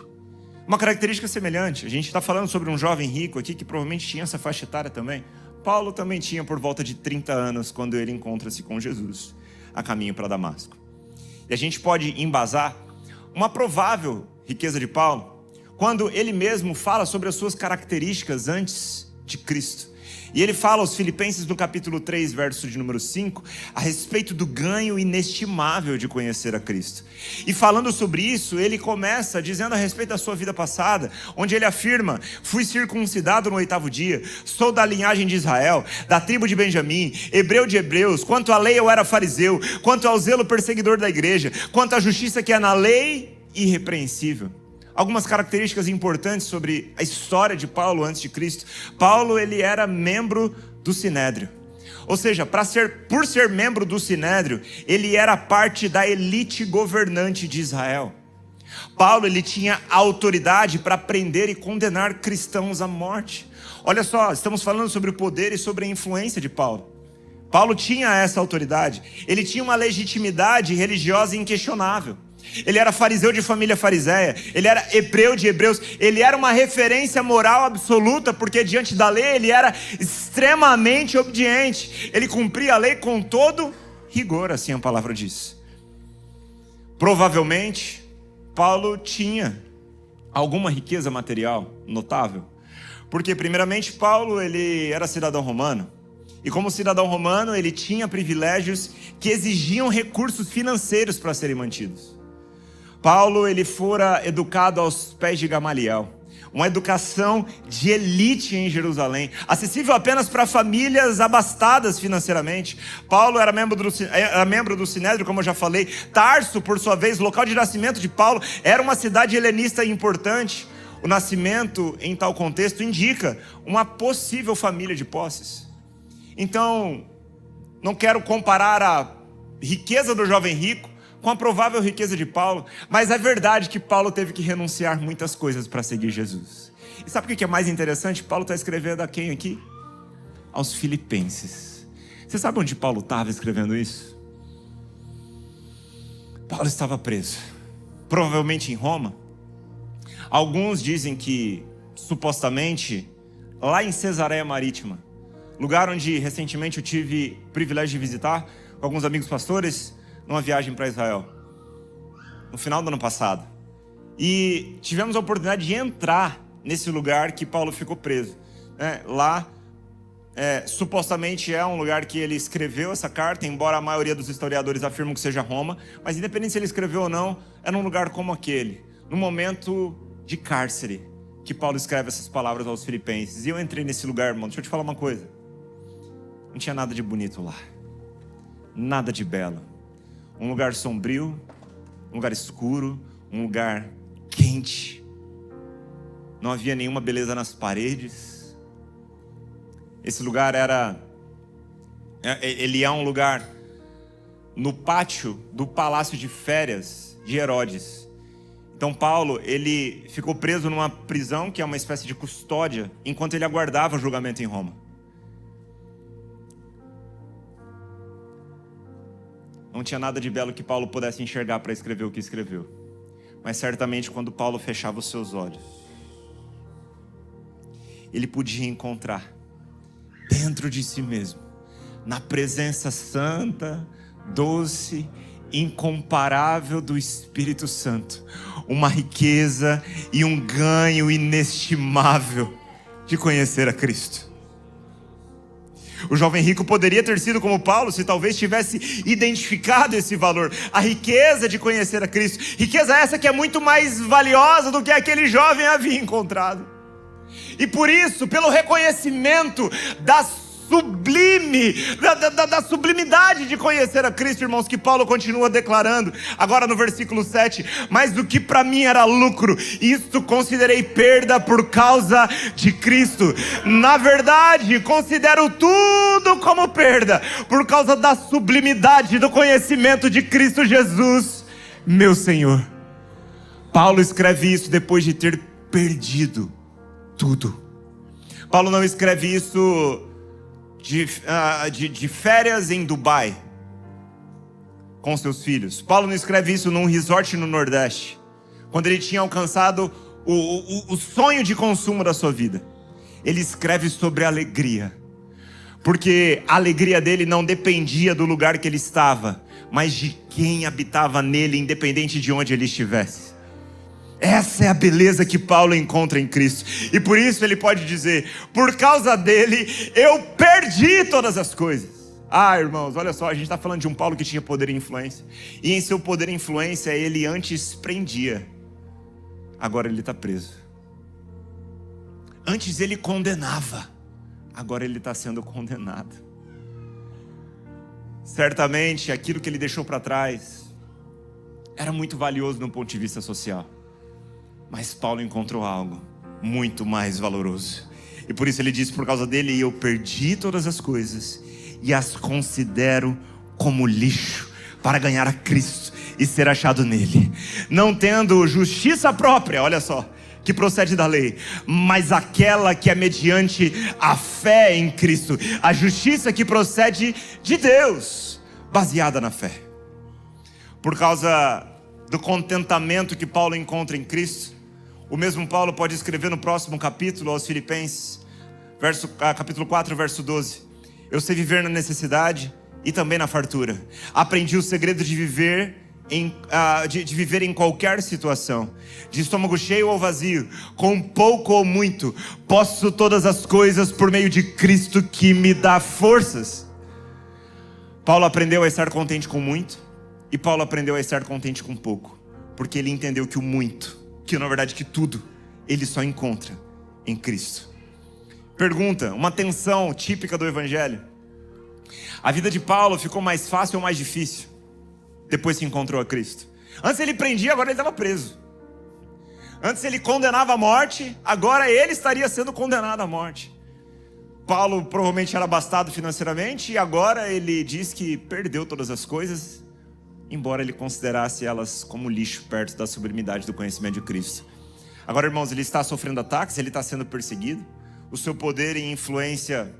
Uma característica semelhante. A gente está falando sobre um jovem rico aqui que provavelmente tinha essa faixa etária também. Paulo também tinha por volta de 30 anos quando ele encontra-se com Jesus a caminho para Damasco. E a gente pode embasar uma provável riqueza de Paulo quando ele mesmo fala sobre as suas características antes de Cristo. E ele fala aos Filipenses no capítulo 3, verso de número 5, a respeito do ganho inestimável de conhecer a Cristo. E falando sobre isso, ele começa dizendo a respeito da sua vida passada, onde ele afirma: fui circuncidado no 8º dia, sou da linhagem de Israel, da tribo de Benjamim, hebreu de hebreus, quanto à lei eu era fariseu, quanto ao zelo perseguidor da igreja, quanto à justiça que é na lei, irrepreensível. Algumas características importantes sobre a história de Paulo antes de Cristo. Paulo, ele era membro do Sinédrio. Ou seja, por ser membro do Sinédrio, ele era parte da elite governante de Israel. Paulo, ele tinha autoridade para prender e condenar cristãos à morte. Olha só, estamos falando sobre o poder e sobre a influência de Paulo. Paulo tinha essa autoridade. Ele tinha uma legitimidade religiosa inquestionável. Ele era fariseu de família fariseia, ele era hebreu de hebreus, ele era uma referência moral absoluta, porque diante da lei ele era extremamente obediente, ele cumpria a lei com todo rigor, assim a palavra diz. Provavelmente, Paulo tinha alguma riqueza material notável, porque primeiramente Paulo, ele era cidadão romano, e como cidadão romano ele tinha privilégios que exigiam recursos financeiros para serem mantidos. Paulo, ele fora educado aos pés de Gamaliel, uma educação de elite em Jerusalém, acessível apenas para famílias abastadas financeiramente. Paulo era membro do Sinédrio, como eu já falei. Tarso, por sua vez, local de nascimento de Paulo, era uma cidade helenista importante. O nascimento, em tal contexto, indica uma possível família de posses. Então, não quero comparar a riqueza do jovem rico com a provável riqueza de Paulo, mas é verdade que Paulo teve que renunciar muitas coisas para seguir Jesus. E sabe o que é mais interessante? Paulo está escrevendo a quem aqui? Aos Filipenses. Você sabe onde Paulo estava escrevendo isso? Paulo estava preso, provavelmente em Roma. Alguns dizem que, supostamente, lá em Cesareia Marítima, lugar onde recentemente eu tive o privilégio de visitar com alguns amigos pastores, numa viagem para Israel, no final do ano passado. E tivemos a oportunidade de entrar nesse lugar que Paulo ficou preso. Lá, supostamente é um lugar que ele escreveu essa carta, embora a maioria dos historiadores afirmam que seja Roma, mas independente se ele escreveu ou não, era um lugar como aquele, no momento de cárcere, que Paulo escreve essas palavras aos Filipenses. E eu entrei nesse lugar, irmão, deixa eu te falar uma coisa. Não tinha nada de bonito lá, nada de belo. Um lugar sombrio, um lugar escuro, um lugar quente. Não havia nenhuma beleza nas paredes. Esse lugar ele é um lugar no pátio do palácio de férias de Herodes. Então Paulo, ele ficou preso numa prisão que é uma espécie de custódia, enquanto ele aguardava o julgamento em Roma. Não tinha nada de belo que Paulo pudesse enxergar para escrever o que escreveu. Mas certamente quando Paulo fechava os seus olhos, ele podia encontrar dentro de si mesmo, na presença santa, doce, incomparável do Espírito Santo, uma riqueza e um ganho inestimável de conhecer a Cristo. O jovem rico poderia ter sido como Paulo, se talvez tivesse identificado esse valor, a riqueza de conhecer a Cristo. Riqueza essa que é muito mais valiosa do que aquele jovem havia encontrado. E por isso, pelo reconhecimento da sublimidade de conhecer a Cristo, irmãos, que Paulo continua declarando, agora no versículo 7, mas o que para mim era lucro, isto considerei perda por causa de Cristo. Na verdade, considero tudo como perda, por causa da sublimidade do conhecimento de Cristo Jesus, meu Senhor. Paulo escreve isso depois de ter perdido tudo. Paulo não escreve isso de férias em Dubai com seus filhos. Paulo não escreve isso num resort no Nordeste, quando ele tinha alcançado o sonho de consumo da sua vida. Ele escreve sobre alegria, porque a alegria dele não dependia do lugar que ele estava, mas de quem habitava nele, independente de onde ele estivesse. Essa é a beleza que Paulo encontra em Cristo. E por isso ele pode dizer: por causa dele eu perdi todas as coisas. Irmãos, olha só, a gente está falando de um Paulo que tinha poder e influência. E em seu poder e influência ele antes prendia, agora ele está preso. Antes ele condenava, agora ele está sendo condenado. Certamente aquilo que ele deixou para trás era muito valioso do ponto de vista social. Mas Paulo encontrou algo muito mais valoroso. E por isso ele diz: por causa dele eu perdi todas as coisas e as considero como lixo para ganhar a Cristo e ser achado nele, não tendo justiça própria, olha só, que procede da lei, mas aquela que é mediante a fé em Cristo, a justiça que procede de Deus, baseada na fé. Por causa do contentamento que Paulo encontra em Cristo, o mesmo Paulo pode escrever no próximo capítulo aos Filipenses, capítulo 4, verso 12: eu sei viver na necessidade e também na fartura. Aprendi o segredo de viver em qualquer situação, de estômago cheio ou vazio, com pouco ou muito, posso todas as coisas por meio de Cristo que me dá forças. Paulo aprendeu a estar contente com muito, e Paulo aprendeu a estar contente com pouco, porque ele entendeu que o muito, que na verdade que tudo, ele só encontra em Cristo. Pergunta, uma tensão típica do Evangelho: a vida de Paulo ficou mais fácil ou mais difícil depois que encontrou a Cristo? Antes ele prendia, agora ele estava preso. Antes ele condenava a morte, agora ele estaria sendo condenado à morte. Paulo provavelmente era abastado financeiramente, e agora ele diz que perdeu todas as coisas, embora ele considerasse elas como lixo perto da sublimidade do conhecimento de Cristo. Agora, irmãos, ele está sofrendo ataques, ele está sendo perseguido, o seu poder e influência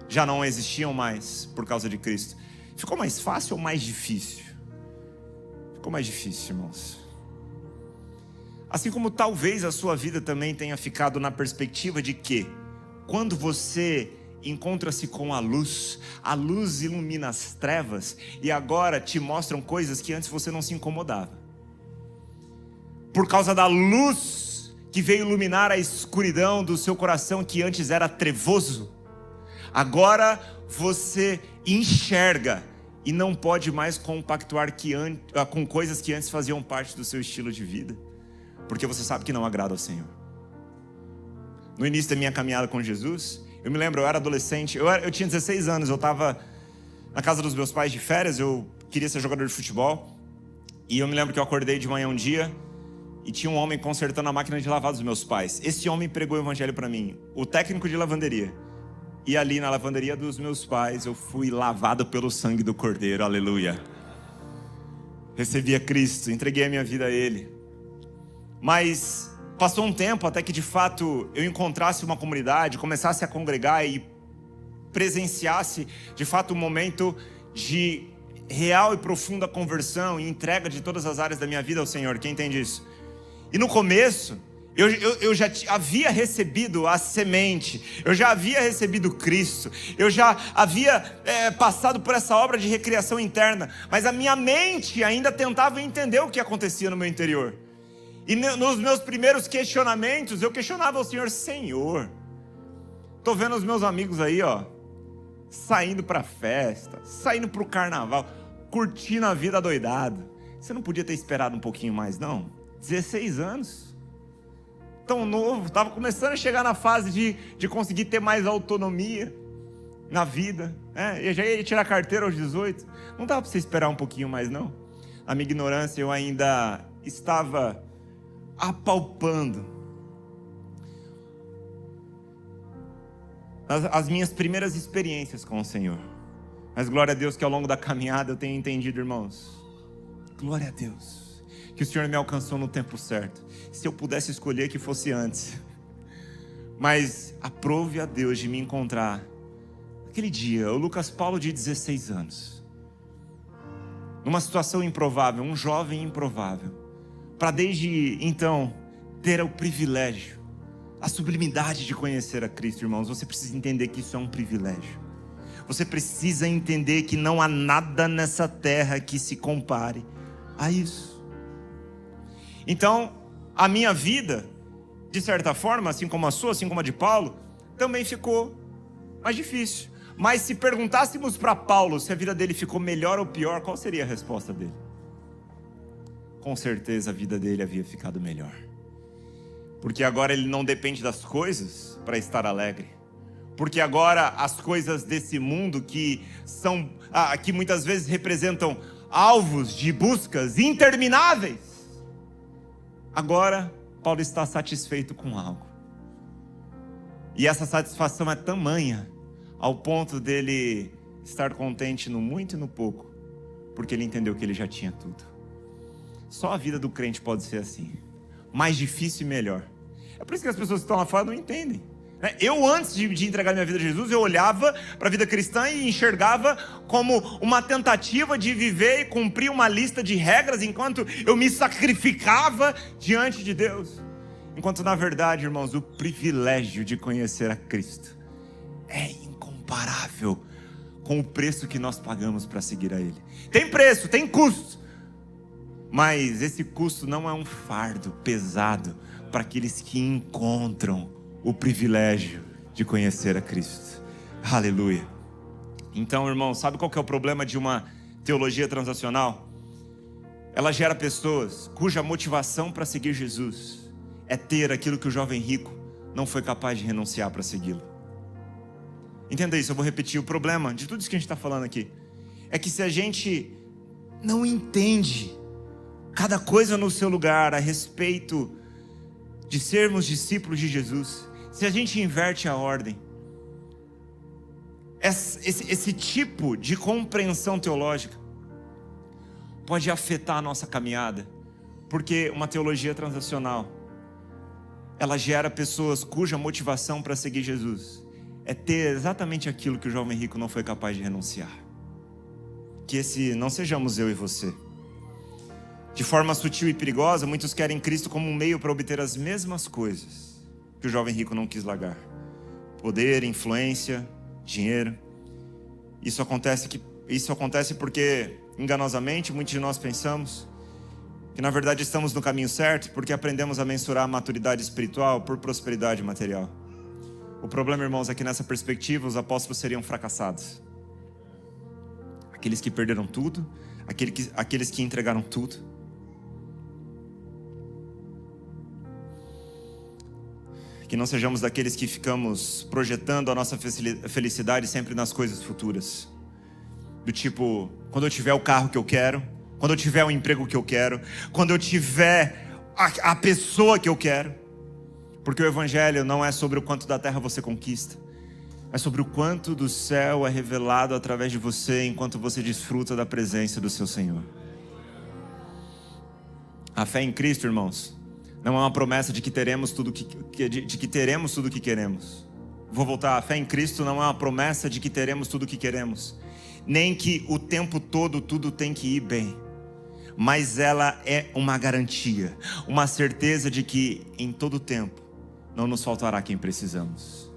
já não existiam mais por causa de Cristo. Ficou mais fácil ou mais difícil? Ficou mais difícil, irmãos. Assim como talvez a sua vida também tenha ficado na perspectiva de que, quando você encontra-se com a luz ilumina as trevas, e agora te mostram coisas que antes você não se incomodava. Por causa da luz que veio iluminar a escuridão do seu coração, que antes era trevoso, agora você enxerga e não pode mais compactuar com coisas que antes faziam parte do seu estilo de vida, porque você sabe que não agrada ao Senhor. No início da minha caminhada com Jesus, eu me lembro, eu era adolescente, eu tinha 16 anos, eu estava na casa dos meus pais de férias, eu queria ser jogador de futebol, e eu me lembro que eu acordei de manhã um dia, e tinha um homem consertando a máquina de lavar dos meus pais. Esse homem pregou o evangelho para mim, o técnico de lavanderia. E ali na lavanderia dos meus pais, eu fui lavado pelo sangue do Cordeiro, aleluia. Recebi a Cristo, entreguei a minha vida a Ele. Mas passou um tempo até que de fato eu encontrasse uma comunidade, começasse a congregar e presenciasse de fato um momento de real e profunda conversão e entrega de todas as áreas da minha vida ao Senhor. Quem entende isso? E no começo, eu já havia recebido a semente, eu já havia recebido Cristo, eu já havia passado por essa obra de recriação interna, mas a minha mente ainda tentava entender o que acontecia no meu interior. E nos meus primeiros questionamentos, eu questionava o Senhor: Senhor, tô vendo os meus amigos aí, ó, saindo pra festa, saindo pro carnaval, curtindo a vida doidado. Você não podia ter esperado um pouquinho mais, não? 16 anos, tão novo, estava começando a chegar na fase de conseguir ter mais autonomia na vida, eu já ia tirar carteira aos 18, não dava para você esperar um pouquinho mais, não? A minha ignorância, eu ainda estava apalpando as minhas primeiras experiências com o Senhor. Mas glória a Deus que ao longo da caminhada eu tenho entendido, irmãos, glória a Deus, que o Senhor me alcançou no tempo certo. Se eu pudesse escolher, que fosse antes, mas aprove a Deus de me encontrar naquele dia, o Lucas Paulo de 16 anos, numa situação improvável, um jovem improvável, para desde então ter o privilégio, a sublimidade de conhecer a Cristo. Irmãos, você precisa entender que isso é um privilégio. Você precisa entender que não há nada nessa terra que se compare a isso. Então, a minha vida, de certa forma, assim como a sua, assim como a de Paulo, também ficou mais difícil. Mas se perguntássemos para Paulo se a vida dele ficou melhor ou pior, qual seria a resposta dele? Com certeza a vida dele havia ficado melhor. Porque agora ele não depende das coisas para estar alegre. Porque agora as coisas desse mundo que muitas vezes representam alvos de buscas intermináveis, agora Paulo está satisfeito com algo. E essa satisfação é tamanha ao ponto dele estar contente no muito e no pouco, porque ele entendeu que ele já tinha tudo. Só a vida do crente pode ser assim, mais difícil e melhor. É por isso que as pessoas que estão lá fora não entendem. Eu, antes de entregar minha vida a Jesus, eu olhava para a vida cristã e enxergava como uma tentativa de viver e cumprir uma lista de regras enquanto eu me sacrificava diante de Deus. Enquanto, na verdade, irmãos, o privilégio de conhecer a Cristo é incomparável com o preço que nós pagamos para seguir a Ele. Tem preço, tem custo, mas esse custo não é um fardo pesado para aqueles que encontram o privilégio de conhecer a Cristo. Aleluia. Então, irmão, sabe qual que é o problema de uma teologia transacional? Ela gera pessoas cuja motivação para seguir Jesus é ter aquilo que o jovem rico não foi capaz de renunciar para segui-lo. Entenda isso, eu vou repetir. O problema de tudo isso que a gente está falando aqui é que se a gente não entende cada coisa no seu lugar a respeito de sermos discípulos de Jesus, se a gente inverte a ordem, esse tipo de compreensão teológica pode afetar a nossa caminhada, porque uma teologia transacional, ela gera pessoas cuja motivação para seguir Jesus é ter exatamente aquilo que o jovem rico não foi capaz de renunciar. Que esse não sejamos eu e você. De forma sutil e perigosa, muitos querem Cristo como um meio para obter as mesmas coisas que o jovem rico não quis largar: poder, influência, dinheiro. Isso acontece porque, enganosamente, muitos de nós pensamos que na verdade estamos no caminho certo, porque aprendemos a mensurar a maturidade espiritual por prosperidade material. O problema, irmãos, é que nessa perspectiva os apóstolos seriam fracassados. Aqueles que perderam tudo, aqueles que entregaram tudo. Que não sejamos daqueles que ficamos projetando a nossa felicidade sempre nas coisas futuras. Do tipo, quando eu tiver o carro que eu quero, quando eu tiver o emprego que eu quero, quando eu tiver a pessoa que eu quero. Porque o evangelho não é sobre o quanto da terra você conquista, é sobre o quanto do céu é revelado através de você enquanto você desfruta da presença do seu Senhor. A fé em Cristo, irmãos, não é uma promessa de que teremos tudo o que queremos. Vou voltar. A fé em Cristo não é uma promessa de que teremos tudo o que queremos, nem que o tempo todo tudo tem que ir bem. Mas ela é uma garantia, uma certeza de que em todo tempo não nos faltará quem precisamos.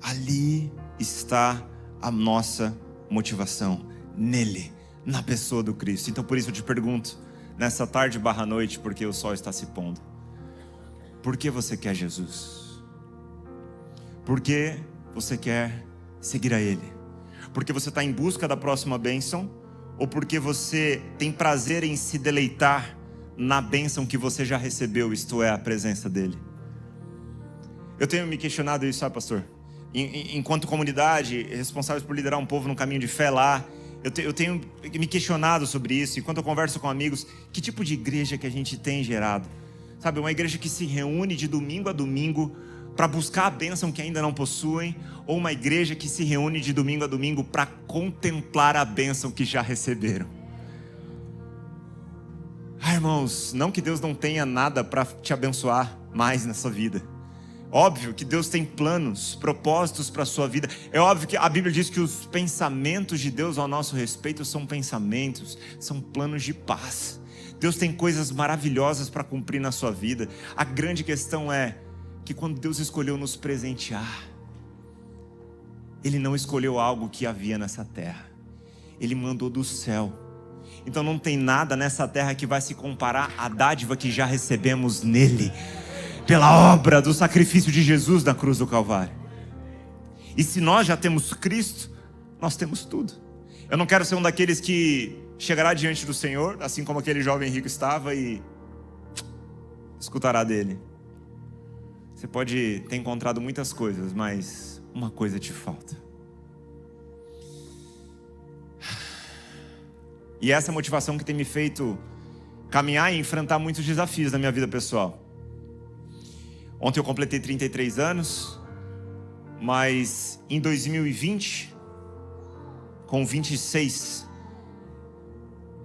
Ali está a nossa motivação, nele, na pessoa do Cristo. Então por isso eu te pergunto, nessa tarde / noite, porque o sol está se pondo: por que você quer Jesus? Por que você quer seguir a Ele? Porque você está em busca da próxima bênção? Ou porque você tem prazer em se deleitar na bênção que você já recebeu, isto é, a presença dEle? Eu tenho me questionado isso, sabe, pastor? Enquanto comunidade, responsáveis por liderar um povo no caminho de fé lá, eu tenho me questionado sobre isso. Enquanto eu converso com amigos, que tipo de igreja que a gente tem gerado? Sabe, uma igreja que se reúne de domingo a domingo para buscar a bênção que ainda não possuem, ou uma igreja que se reúne de domingo a domingo para contemplar a bênção que já receberam? Irmãos, não que Deus não tenha nada para te abençoar mais nessa vida. Óbvio que Deus tem planos, propósitos para a sua vida. É óbvio que a Bíblia diz que os pensamentos de Deus ao nosso respeito são pensamentos, são planos de paz. Deus tem coisas maravilhosas para cumprir na sua vida. A grande questão é que quando Deus escolheu nos presentear, Ele não escolheu algo que havia nessa terra. Ele mandou do céu. Então não tem nada nessa terra que vai se comparar à dádiva que já recebemos nele, pela obra do sacrifício de Jesus na cruz do Calvário. E se nós já temos Cristo, nós temos tudo. Eu não quero ser um daqueles que chegará diante do Senhor, assim como aquele jovem rico estava, e escutará dele: você pode ter encontrado muitas coisas, mas uma coisa te falta. E essa é a motivação que tem me feito caminhar e enfrentar muitos desafios na minha vida pessoal. Ontem eu completei 33 anos, mas em 2020, com 26,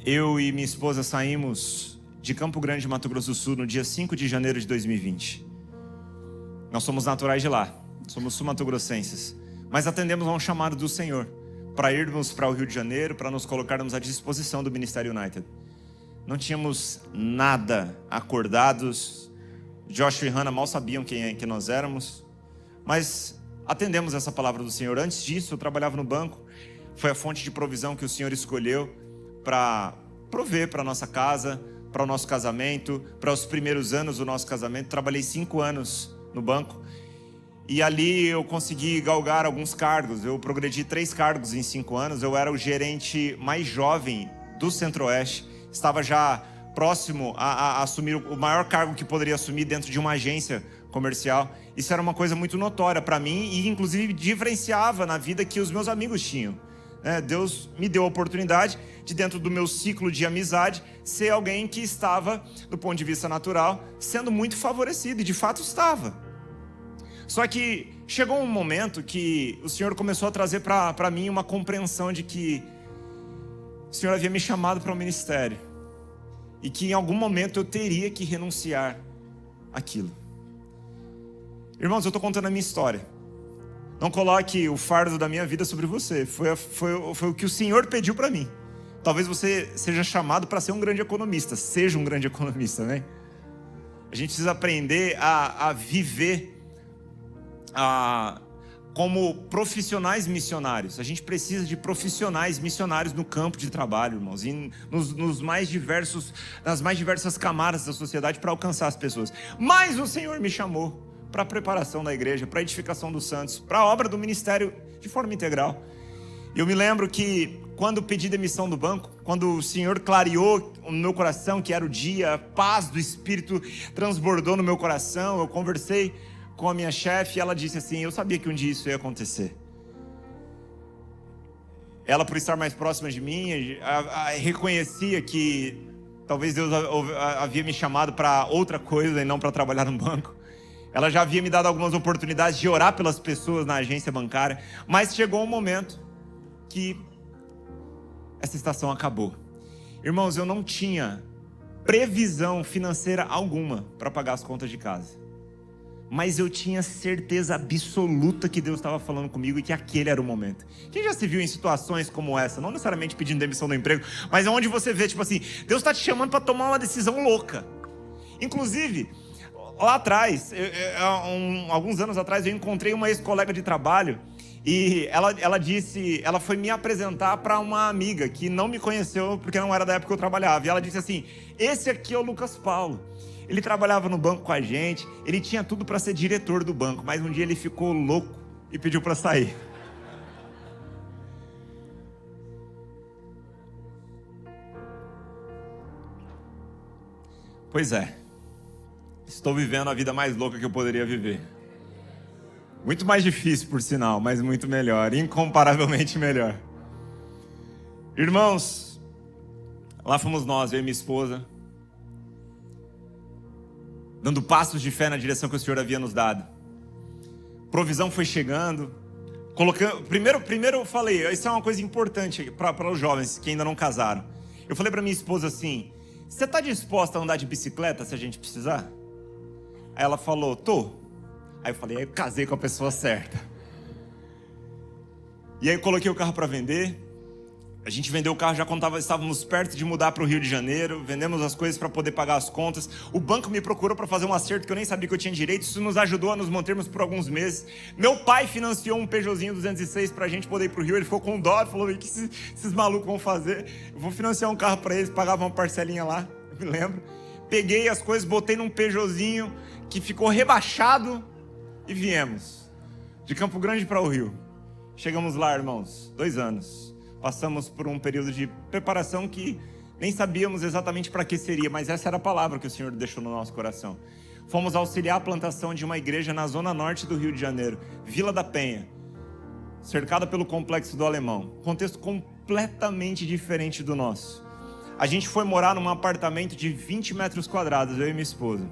eu e minha esposa saímos de Campo Grande, Mato Grosso do Sul, no dia 5 de janeiro de 2020. Nós somos naturais de lá, somos sul-mato-grossenses, mas atendemos a um chamado do Senhor para irmos para o Rio de Janeiro, para nos colocarmos à disposição do Ministério United. Não tínhamos nada acordados. Josh e Hannah mal sabiam quem nós éramos, mas atendemos essa palavra do Senhor. Antes disso, eu trabalhava no banco. Foi a fonte de provisão que o Senhor escolheu para prover para a nossa casa, para o nosso casamento, para os primeiros anos do nosso casamento. Trabalhei 5 anos no banco. E ali eu consegui galgar alguns cargos. Eu progredi 3 cargos em 5 anos. Eu era o gerente mais jovem do Centro-Oeste. Estava já próximo a assumir o maior cargo que poderia assumir dentro de uma agência comercial. Isso era uma coisa muito notória para mim e inclusive diferenciava na vida que os meus amigos tinham. Deus me deu a oportunidade de, dentro do meu ciclo de amizade, ser alguém que estava, do ponto de vista natural, sendo muito favorecido, e de fato estava. Só que chegou um momento que o Senhor começou a trazer para mim uma compreensão de que o Senhor havia me chamado para o ministério e que em algum momento eu teria que renunciar àquilo. Irmãos, eu estou contando a minha história. Não coloque o fardo da minha vida sobre você. Foi o que o Senhor pediu para mim. Talvez você seja chamado para ser um grande economista. Seja um grande economista, né? A gente precisa aprender a viver como profissionais missionários. A gente precisa de profissionais missionários no campo de trabalho, irmãos, e nas mais diversas camadas da sociedade para alcançar as pessoas. Mas o Senhor me chamou para a preparação da igreja, para a edificação dos santos, para a obra do ministério de forma integral. Eu me lembro que quando pedi demissão do banco, quando o Senhor clareou no meu coração que era o dia, a paz do Espírito transbordou no meu coração, eu conversei com a minha chefe e ela disse assim: eu sabia que um dia isso ia acontecer. Ela, por estar mais próxima de mim, reconhecia que talvez Deus havia me chamado para outra coisa e não para trabalhar no banco. Ela já havia me dado algumas oportunidades de orar pelas pessoas na agência bancária, mas chegou um momento que essa estação acabou. Irmãos, eu não tinha previsão financeira alguma para pagar as contas de casa, mas eu tinha certeza absoluta que Deus estava falando comigo e que aquele era o momento. Quem já se viu em situações como essa, não necessariamente pedindo demissão do emprego, mas onde você vê, tipo assim, Deus está te chamando para tomar uma decisão louca. Inclusive, lá atrás, alguns anos atrás, eu encontrei uma ex-colega de trabalho e ela foi me apresentar para uma amiga que não me conheceu porque não era da época que eu trabalhava. E ela disse assim: esse aqui é o Lucas Paulo. Ele trabalhava no banco com a gente, ele tinha tudo para ser diretor do banco, mas um dia ele ficou louco e pediu para sair. Pois é, estou vivendo a vida mais louca que eu poderia viver. Muito mais difícil, por sinal, mas muito melhor, incomparavelmente melhor. Irmãos, lá fomos nós, eu e minha esposa, dando passos de fé na direção que o Senhor havia nos dado. Provisão foi chegando. Primeiro eu falei, isso é uma coisa importante para os jovens que ainda não casaram. Eu falei para minha esposa assim: você está disposta a andar de bicicleta se a gente precisar? Aí ela falou: tô. Aí eu falei: aí eu casei com a pessoa certa. E aí eu coloquei o carro para vender. A gente vendeu o carro já quando estávamos perto de mudar para o Rio de Janeiro. Vendemos as coisas para poder pagar as contas. O banco me procurou para fazer um acerto que eu nem sabia que eu tinha direito. Isso nos ajudou a nos mantermos por alguns meses. Meu pai financiou um Peugeotzinho 206 para a gente poder ir para o Rio. Ele ficou com dó e falou: o que esses malucos vão fazer? Eu vou financiar um carro para eles, pagava uma parcelinha lá, eu me lembro. Peguei as coisas, botei num Peugeotzinho que ficou rebaixado e viemos de Campo Grande para o Rio. Chegamos lá, irmãos, 2 anos. Passamos por um período de preparação que nem sabíamos exatamente para que seria, mas essa era a palavra que o Senhor deixou no nosso coração. Fomos auxiliar a plantação de uma igreja na zona norte do Rio de Janeiro, Vila da Penha, cercada pelo Complexo do Alemão. Contexto completamente diferente do nosso. A gente foi morar num apartamento de 20 metros quadrados, eu e minha esposa.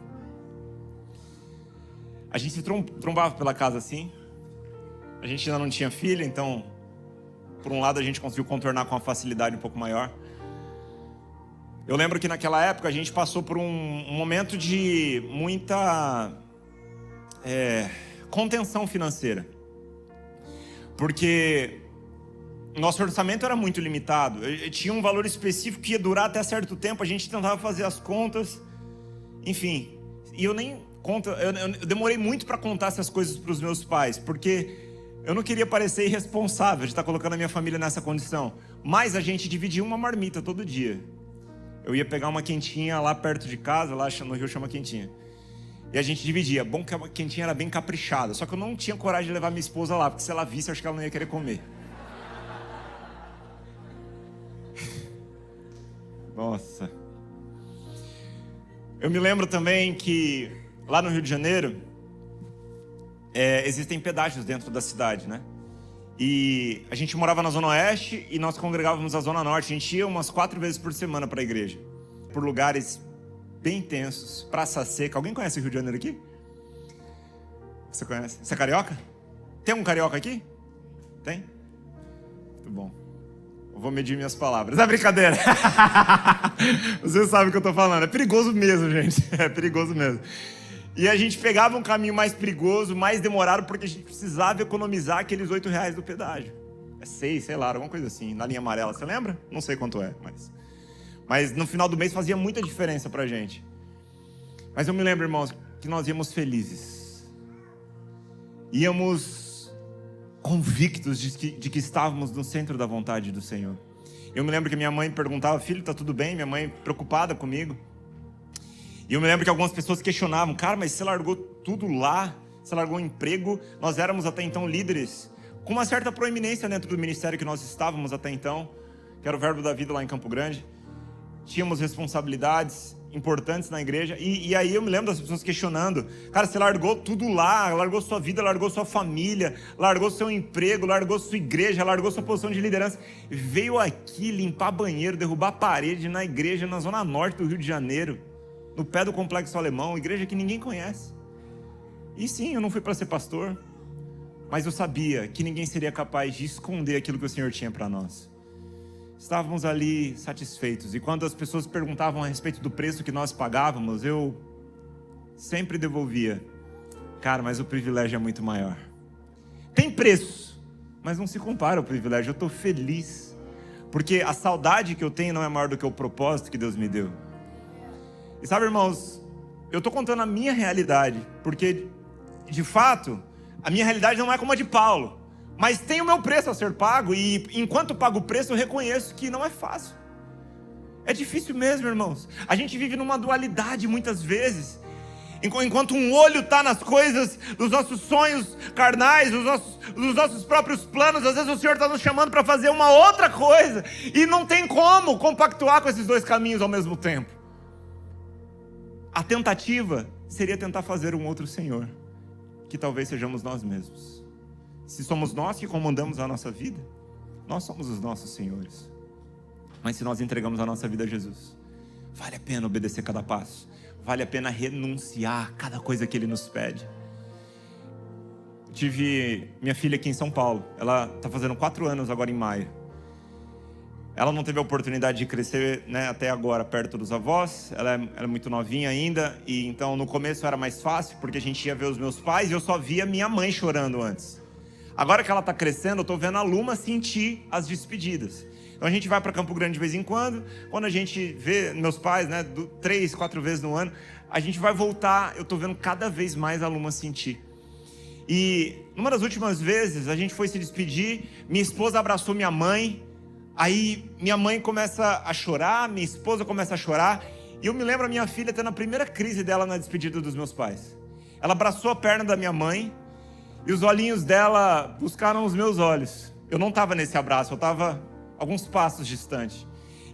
A gente se trombava pela casa assim. A gente ainda não tinha filha, então, por um lado, a gente conseguiu contornar com uma facilidade um pouco maior. Eu lembro que naquela época a gente passou por um momento de muita contenção financeira. Porque nosso orçamento era muito limitado. Tinha um valor específico que ia durar até certo tempo. A gente tentava fazer as contas. Enfim, e eu demorei muito para contar essas coisas para os meus pais, porque eu não queria parecer irresponsável de estar colocando a minha família nessa condição. Mas a gente dividia uma marmita todo dia. Eu ia pegar uma quentinha lá perto de casa, lá no Rio chama quentinha. E a gente dividia. Bom que a quentinha era bem caprichada. Só que eu não tinha coragem de levar minha esposa lá, porque se ela visse, eu acho que ela não ia querer comer. Nossa. Eu me lembro também que lá no Rio de Janeiro, existem pedágios dentro da cidade, né? E a gente morava na Zona Oeste e nós congregávamos na Zona Norte. A gente ia umas 4 vezes por semana para a igreja. Por lugares bem tensos, Praça Seca. Alguém conhece o Rio de Janeiro aqui? Você conhece? Você é carioca? Tem um carioca aqui? Tem? Muito bom. Eu vou medir minhas palavras. É brincadeira. Você sabe o que eu tô falando. É perigoso mesmo, gente. É perigoso mesmo. E a gente pegava um caminho mais perigoso, mais demorado, porque a gente precisava economizar aqueles R$8 do pedágio. É 6, sei lá, alguma coisa assim, na linha amarela. Você lembra? Não sei quanto é, mas no final do mês fazia muita diferença pra gente. Mas eu me lembro, irmãos, que nós íamos felizes. Íamos convictos de que estávamos no centro da vontade do Senhor. Eu me lembro que minha mãe perguntava: filho, tá tudo bem? Minha mãe preocupada comigo. E eu me lembro que algumas pessoas questionavam: cara, mas você largou tudo lá? Você largou o emprego? Nós éramos até então líderes, com uma certa proeminência dentro do ministério que nós estávamos até então, que era o Verbo da Vida lá em Campo Grande. Tínhamos responsabilidades importantes na igreja. E aí eu me lembro das pessoas questionando: cara, você largou tudo lá, largou sua vida, largou sua família, largou seu emprego, largou sua igreja, largou sua posição de liderança, veio aqui limpar banheiro, derrubar parede na igreja na Zona Norte do Rio de Janeiro, no pé do Complexo Alemão, igreja que ninguém conhece. E sim, eu não fui para ser pastor, mas eu sabia que ninguém seria capaz de esconder aquilo que o Senhor tinha para nós. Estávamos ali satisfeitos, e quando as pessoas perguntavam a respeito do preço que nós pagávamos, eu sempre devolvia: cara, mas o privilégio é muito maior. Tem preço, mas não se compara ao privilégio. Eu estou feliz, porque a saudade que eu tenho não é maior do que o propósito que Deus me deu. E sabe, irmãos, eu estou contando a minha realidade, porque, de fato, a minha realidade não é como a de Paulo, mas tem o meu preço a ser pago, e enquanto pago o preço, eu reconheço que não é fácil. É difícil mesmo, irmãos. A gente vive numa dualidade muitas vezes. Enquanto um olho está nas coisas dos nossos sonhos carnais, dos nossos próprios planos, às vezes o Senhor está nos chamando para fazer uma outra coisa, e não tem como compactuar com esses dois caminhos ao mesmo tempo. A tentativa seria tentar fazer um outro Senhor, que talvez sejamos nós mesmos. Se somos nós que comandamos a nossa vida, nós somos os nossos senhores. Mas se nós entregamos a nossa vida a Jesus, vale a pena obedecer cada passo, vale a pena renunciar a cada coisa que Ele nos pede. Eu tive minha filha aqui em São Paulo, ela está fazendo 4 anos agora em maio. Ela não teve a oportunidade de crescer, né, até agora perto dos avós. Ela é muito novinha ainda, e então no começo era mais fácil, porque a gente ia ver os meus pais e eu só via minha mãe chorando antes. Agora que ela está crescendo, eu estou vendo a Luma sentir as despedidas. Então a gente vai para Campo Grande de vez em quando a gente vê meus pais, né, 3, 4 vezes no ano, a gente vai voltar, eu estou vendo cada vez mais a Luma sentir. E numa das últimas vezes, a gente foi se despedir, minha esposa abraçou minha mãe, aí minha mãe começa a chorar, minha esposa começa a chorar, e eu me lembro a minha filha tendo a primeira crise dela na despedida dos meus pais. Ela abraçou a perna da minha mãe, e os olhinhos dela buscaram os meus olhos. Eu não estava nesse abraço, eu estava alguns passos distante.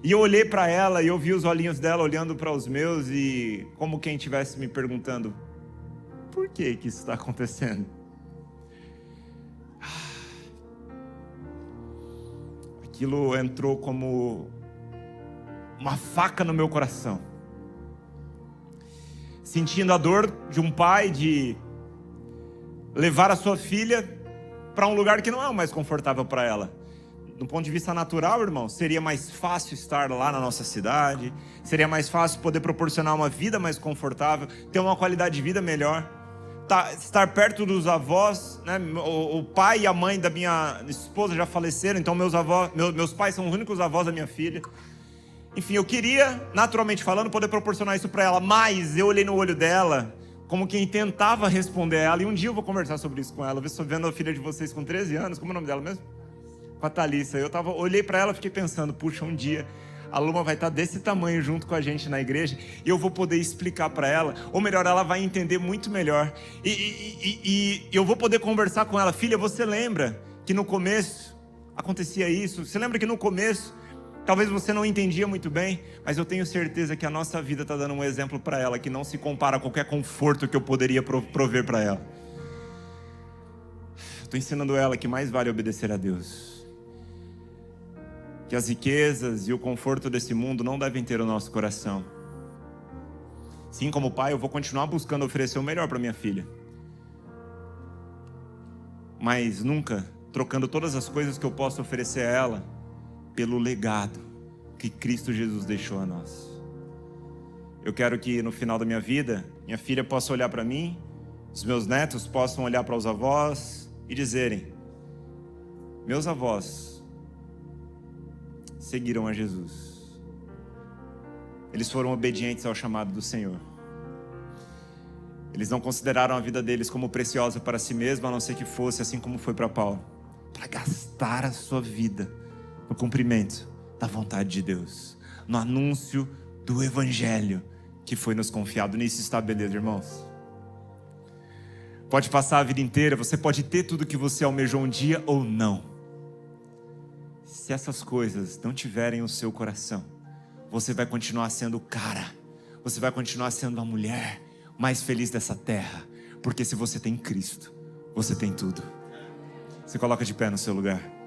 E eu olhei para ela e eu vi os olhinhos dela olhando para os meus, e como quem estivesse me perguntando: por que isso está acontecendo? Aquilo entrou como uma faca no meu coração. Sentindo a dor de um pai de levar a sua filha para um lugar que não é o mais confortável para ela. Do ponto de vista natural, irmão, seria mais fácil estar lá na nossa cidade, seria mais fácil poder proporcionar uma vida mais confortável, ter uma qualidade de vida melhor, estar perto dos avós, né? O pai e a mãe da minha esposa já faleceram, então meus pais são os únicos avós da minha filha. Enfim, eu queria, naturalmente falando, poder proporcionar isso para ela, mas eu olhei no olho dela como quem tentava responder a ela, e um dia eu vou conversar sobre isso com ela. Eu estou vendo a filha de vocês com 13 anos, como é o nome dela mesmo? Com a Thalissa. Olhei para ela e fiquei pensando: puxa, um dia a Luma vai estar desse tamanho junto com a gente na igreja, e eu vou poder explicar para ela, ou melhor, ela vai entender muito melhor, e eu vou poder conversar com ela: filha, você lembra que no começo acontecia isso? Você lembra que no começo talvez você não entendia muito bem, mas eu tenho certeza que a nossa vida está dando um exemplo para ela que não se compara a qualquer conforto que eu poderia prover para ela. Estou ensinando ela que mais vale obedecer a Deus, que as riquezas e o conforto desse mundo não devem ter o nosso coração. Sim, como pai, eu vou continuar buscando oferecer o melhor para minha filha, mas nunca trocando todas as coisas que eu posso oferecer a ela pelo legado que Cristo Jesus deixou a nós. Eu quero que no final da minha vida, minha filha possa olhar para mim, os meus netos possam olhar para os avós e dizerem: meus avós seguiram a Jesus, eles foram obedientes ao chamado do Senhor, eles não consideraram a vida deles como preciosa para si mesmos, a não ser que fosse assim como foi para Paulo, para gastar a sua vida no cumprimento da vontade de Deus, no anúncio do Evangelho que foi nos confiado. Nisso está a beleza, irmãos. Pode passar a vida inteira, você pode ter tudo que você almejou um dia ou não. Se essas coisas não tiverem o seu coração, você vai continuar sendo o cara, você vai continuar sendo a mulher mais feliz dessa terra, porque se você tem Cristo, você tem tudo. Se coloca de pé no seu lugar.